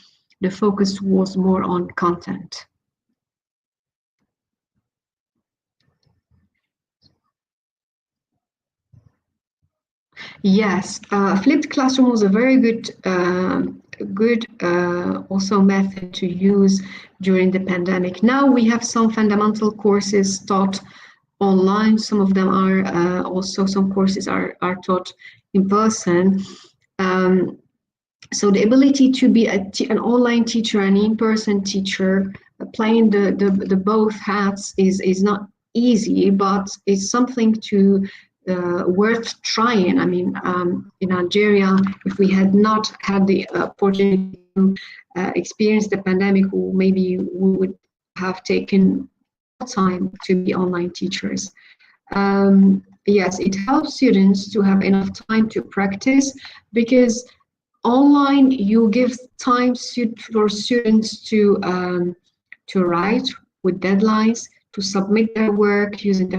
the focus was more on content. Yes, flipped classroom was a very good also method to use during the pandemic. Now we have some fundamental courses taught online. Some of them are also some courses are taught in person. Um, so the ability to be an online teacher, an in-person teacher, playing the both hats is not easy, but it's something to worth trying. I mean, in Algeria, if we had not had the opportunity to experience the pandemic, maybe we would have taken time to be online teachers. Yes, it helps students to have enough time to practice, because online you give time for students to write with deadlines, to submit their work using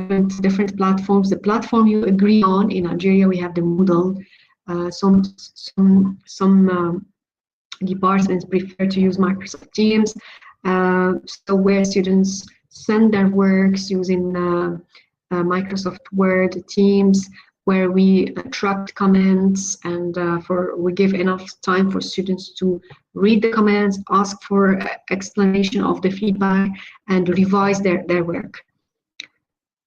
different platforms. The platform you agree on, in Algeria we have the Moodle. Some departments prefer to use Microsoft Teams, so where students send their works using Microsoft Word, Teams, where we track comments, and we give enough time for students to read the comments, ask for explanation of the feedback, and revise their work.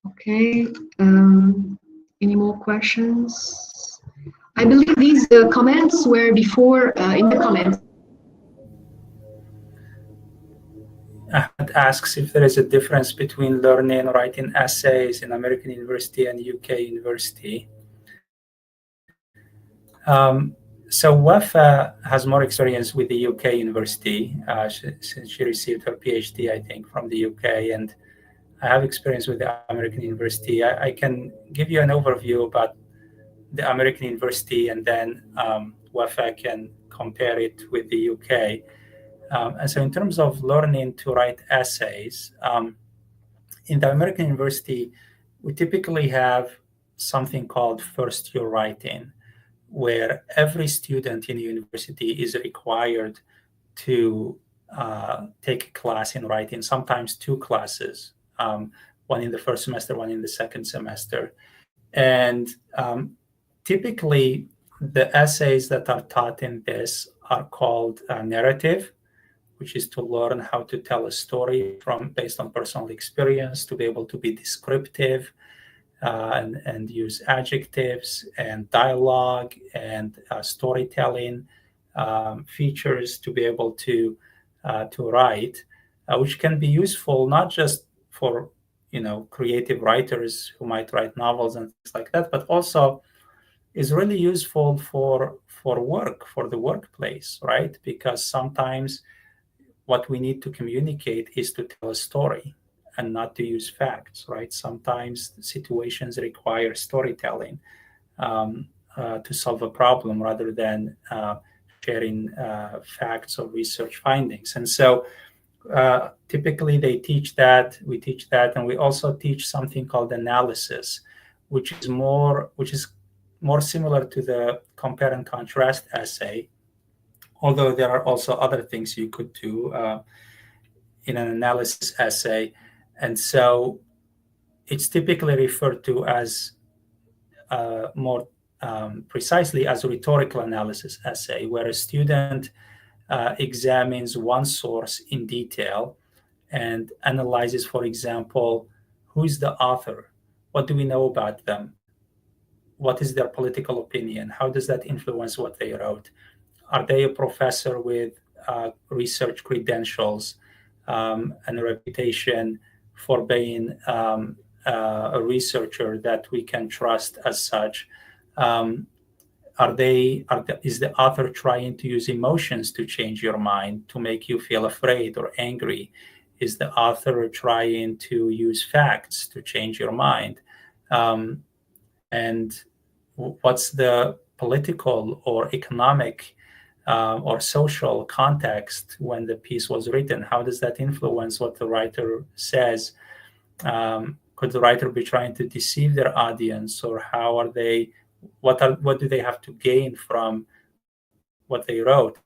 Okay, any more questions? I believe these comments were before in the comments. Ahmed asks if there is a difference between learning writing essays in American university and UK university. So Wafa has more experience with the UK university since she received her PhD, I think, from the UK, and I have experience with the American university. I can give you an overview about the American university, and then Wafa can compare it with the UK. And so in terms of learning to write essays, in the American university, we typically have something called first year writing, where every student in the university is required to take a class in writing, sometimes two classes, one in the first semester, one in the second semester. And typically, the essays that are taught in this are called narrative, which is to learn how to tell a story based on personal experience, to be able to be descriptive, and use adjectives and dialogue and storytelling features to be able to write, which can be useful not just for creative writers who might write novels and things like that, but also is really useful for work, for the workplace, right? Because sometimes what we need to communicate is to tell a story and not to use facts, right? Sometimes situations require storytelling to solve a problem rather than sharing facts or research findings. And so typically they teach that, we teach that, and we also teach something called analysis, which is more similar to the compare and contrast essay, although there are also other things you could do in an analysis essay. And so it's typically referred to as more precisely as a rhetorical analysis essay, where a student examines one source in detail and analyzes, for example, who is the author? What do we know about them? What is their political opinion? How does that influence what they wrote? Are they a professor with research credentials and a reputation for being a researcher that we can trust as such? Is the author trying to use emotions to change your mind, to make you feel afraid or angry? Is the author trying to use facts to change your mind? And what's the political or economic or social context when the piece was written? How does that influence what the writer says? Could the writer be trying to deceive their audience, or how are they? What do they have to gain from what they wrote?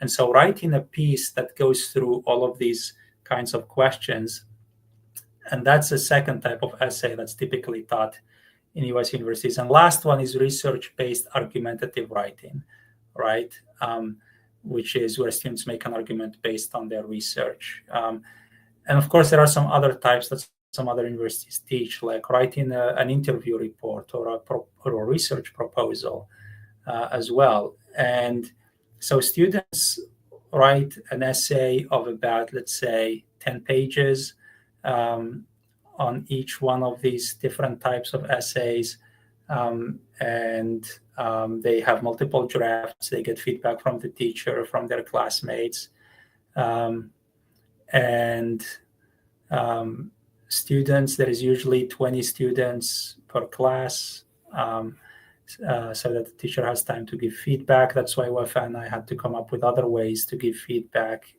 And so, writing a piece that goes through all of these kinds of questions, and that's a second type of essay that's typically taught in US universities. And last one is research-based argumentative writing, right? Which is where students make an argument based on their research. And of course, there are some other types that some other universities teach, like writing an interview report or a research proposal as well. And so students write an essay of about, let's say, 10 pages on each one of these different types of essays. And they have multiple drafts. They get feedback from the teacher, from their classmates. Students, there is usually 20 students per class, so that the teacher has time to give feedback. That's why Wafa and I had to come up with other ways to give feedback,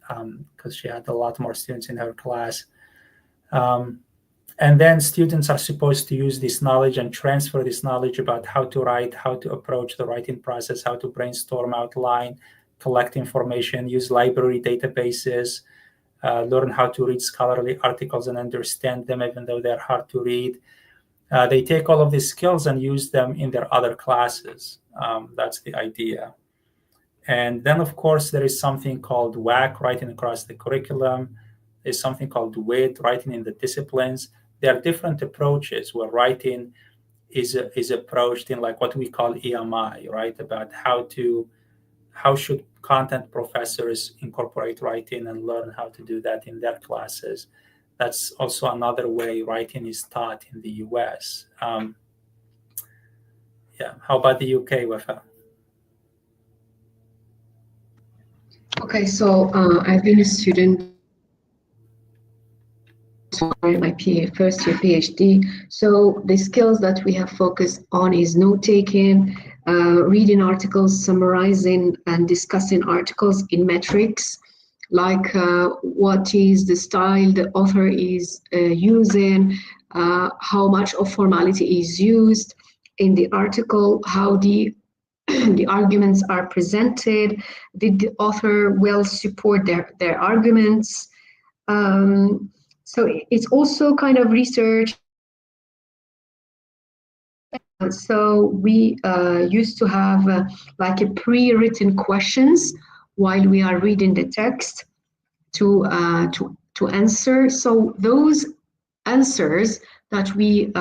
because she had a lot more students in her class. And then students are supposed to use this knowledge and transfer this knowledge about how to write, how to approach the writing process, how to brainstorm, outline, collect information, use library databases, learn how to read scholarly articles and understand them, even though they're hard to read. They take all of these skills and use them in their other classes. That's the idea. And then, of course, there is something called WAC, writing across the curriculum. There's something called WIT, writing in the disciplines. There are different approaches where writing is approached in like what we call EMI, right? About how should content professors incorporate writing and learn how to do that in their classes. That's also another way writing is taught in the US. How about the UK, Wafa? Okay, so I've been a student my first year PhD. So the skills that we have focused on is note-taking, reading articles, summarizing and discussing articles in metrics, like what is the style the author is using, how much of formality is used in the article, how the arguments are presented, did the author well support their arguments. So it's also kind of research. So we used to have like a pre-written questions while we are reading the text to answer. So those answers that we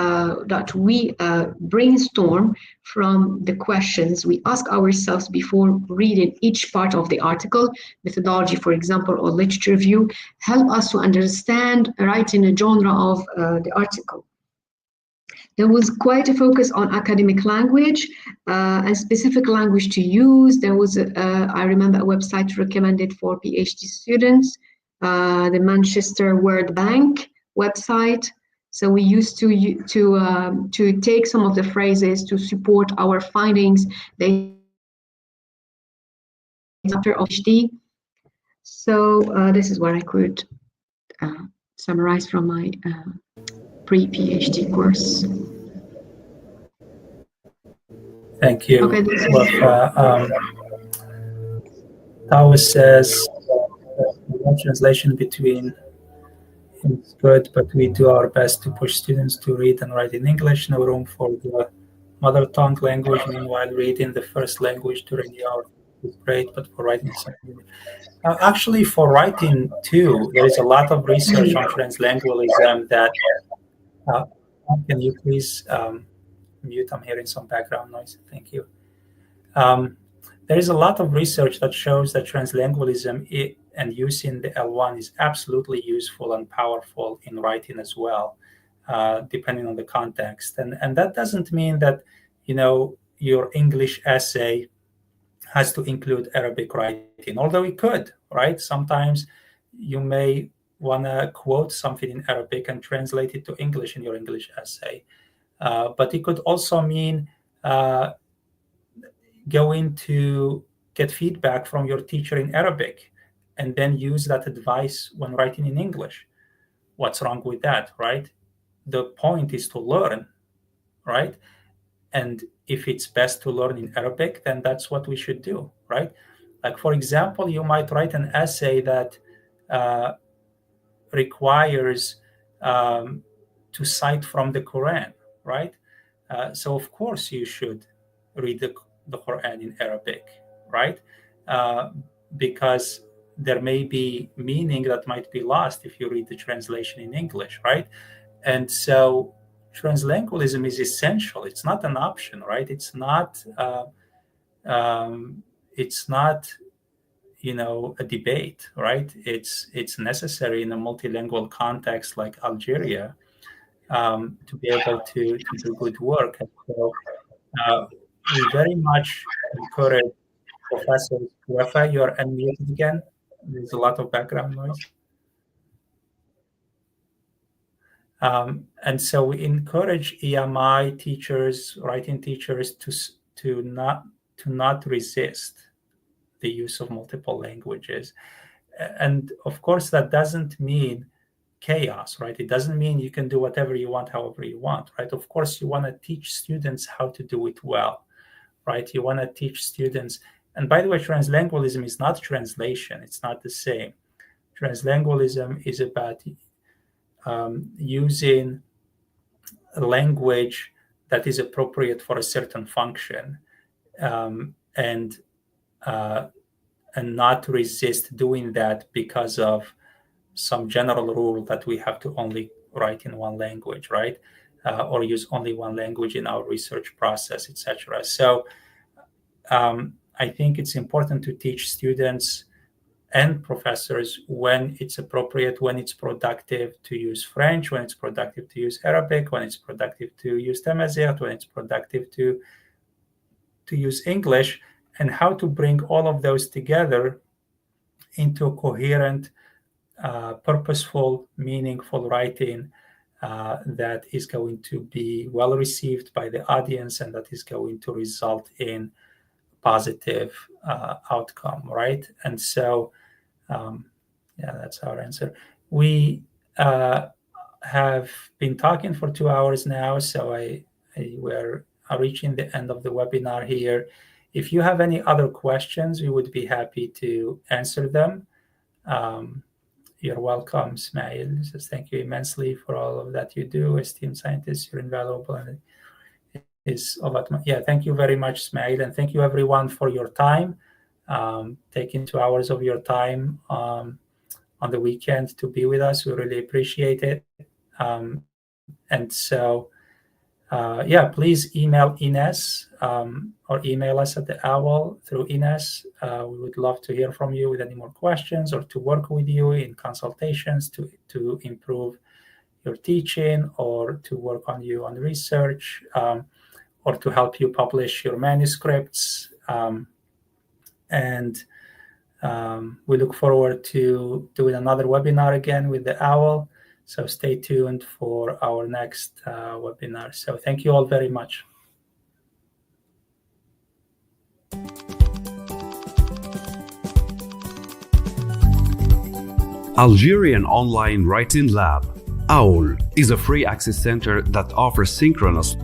brainstorm from the questions we ask ourselves before reading each part of the article, methodology, for example, or literature review, help us to understand writing a genre of the article. There was quite a focus on academic language and specific language to use. There was, I remember, a website recommended for PhD students, the Manchester Word Bank website. So we used to take some of the phrases to support our findings. They after PhD. So this is what I could summarize from my pre-PhD course. Thank you. Okay, Tawas says the translation between is good, but we do our best to push students to read and write in English. No room for the mother tongue language. Meanwhile, reading the first language during the hour is great, but for writing something. Actually, for writing too, there is a lot of research on translingualism that. Can you please mute? I'm hearing some background noise. Thank you. There is a lot of research that shows that translingualism and using the L1 is absolutely useful and powerful in writing as well, depending on the context. And that doesn't mean that, your English essay has to include Arabic writing, although it could, right? Sometimes you may want to quote something in Arabic and translate it to English in your English essay. But it could also mean going to get feedback from your teacher in Arabic and then use that advice when writing in English. What's wrong with that, right? The point is to learn, right? And if it's best to learn in Arabic, then that's what we should do, right? Like, for example, you might write an essay that requires to cite from the Quran, right? So of course you should read the Quran in Arabic, right? Because there may be meaning that might be lost if you read the translation in English, right? And so translingualism is essential. It's not an option, right? It's not a debate, right? It's necessary in a multilingual context like Algeria to be able to do good work. And so we very much encourage professors. Wafa, you're unmuted again. There's a lot of background noise. And so we encourage EMI teachers, writing teachers, to not resist the use of multiple languages. And of course, that doesn't mean chaos, right? It doesn't mean you can do whatever you want, however you want, right? Of course, you want to teach students how to do it well, right? You want to teach students. And by the way, translingualism is not translation. It's not the same. Translingualism is about using a language that is appropriate for a certain function, and not resist doing that because of some general rule that we have to only write in one language, right? Or use only one language in our research process, etc. So I think it's important to teach students and professors when it's appropriate, when it's productive to use French, when it's productive to use Arabic, when it's productive to use Tamazight, when it's productive to use English, and how to bring all of those together into a coherent, purposeful, meaningful writing that is going to be well received by the audience and that is going to result in positive outcome, right? And so, that's our answer. We have been talking for 2 hours now, so we're reaching the end of the webinar here. If you have any other questions, we would be happy to answer them. You're welcome, Ismail. Says, thank you immensely for all of that you do. Esteemed scientists, you're invaluable. And thank you very much, Ismail. And thank you, everyone, for your time, taking 2 hours of your time on the weekend to be with us. We really appreciate it. And so, please email Ines or email us at the OWL through Ines. We would love to hear from you with any more questions or to work with you in consultations to improve your teaching or to work on you on research or to help you publish your manuscripts. And we look forward to doing another webinar again with the OWL. So stay tuned for our next webinar. So thank you all very much. Algerian Online Writing Lab, OWL, is a free access center that offers synchronous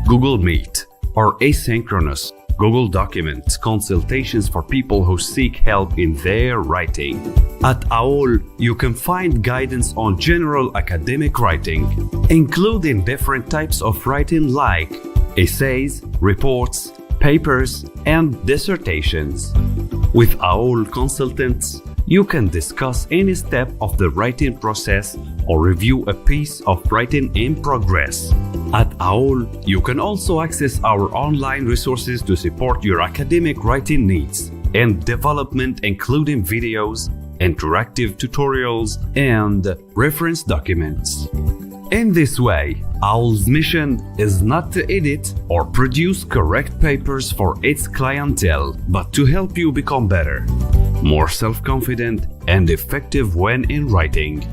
Google Meet or asynchronous Google Documents consultations for people who seek help in their writing. At OWL, you can find guidance on general academic writing, including different types of writing like essays, reports, papers, and dissertations. With OWL consultants, you can discuss any step of the writing process or review a piece of writing in progress. At OWL, you can also access our online resources to support your academic writing needs and development, including videos, interactive tutorials, and reference documents. In this way, OWL's mission is not to edit or produce correct papers for its clientele, but to help you become better, more self-confident, and effective when in writing.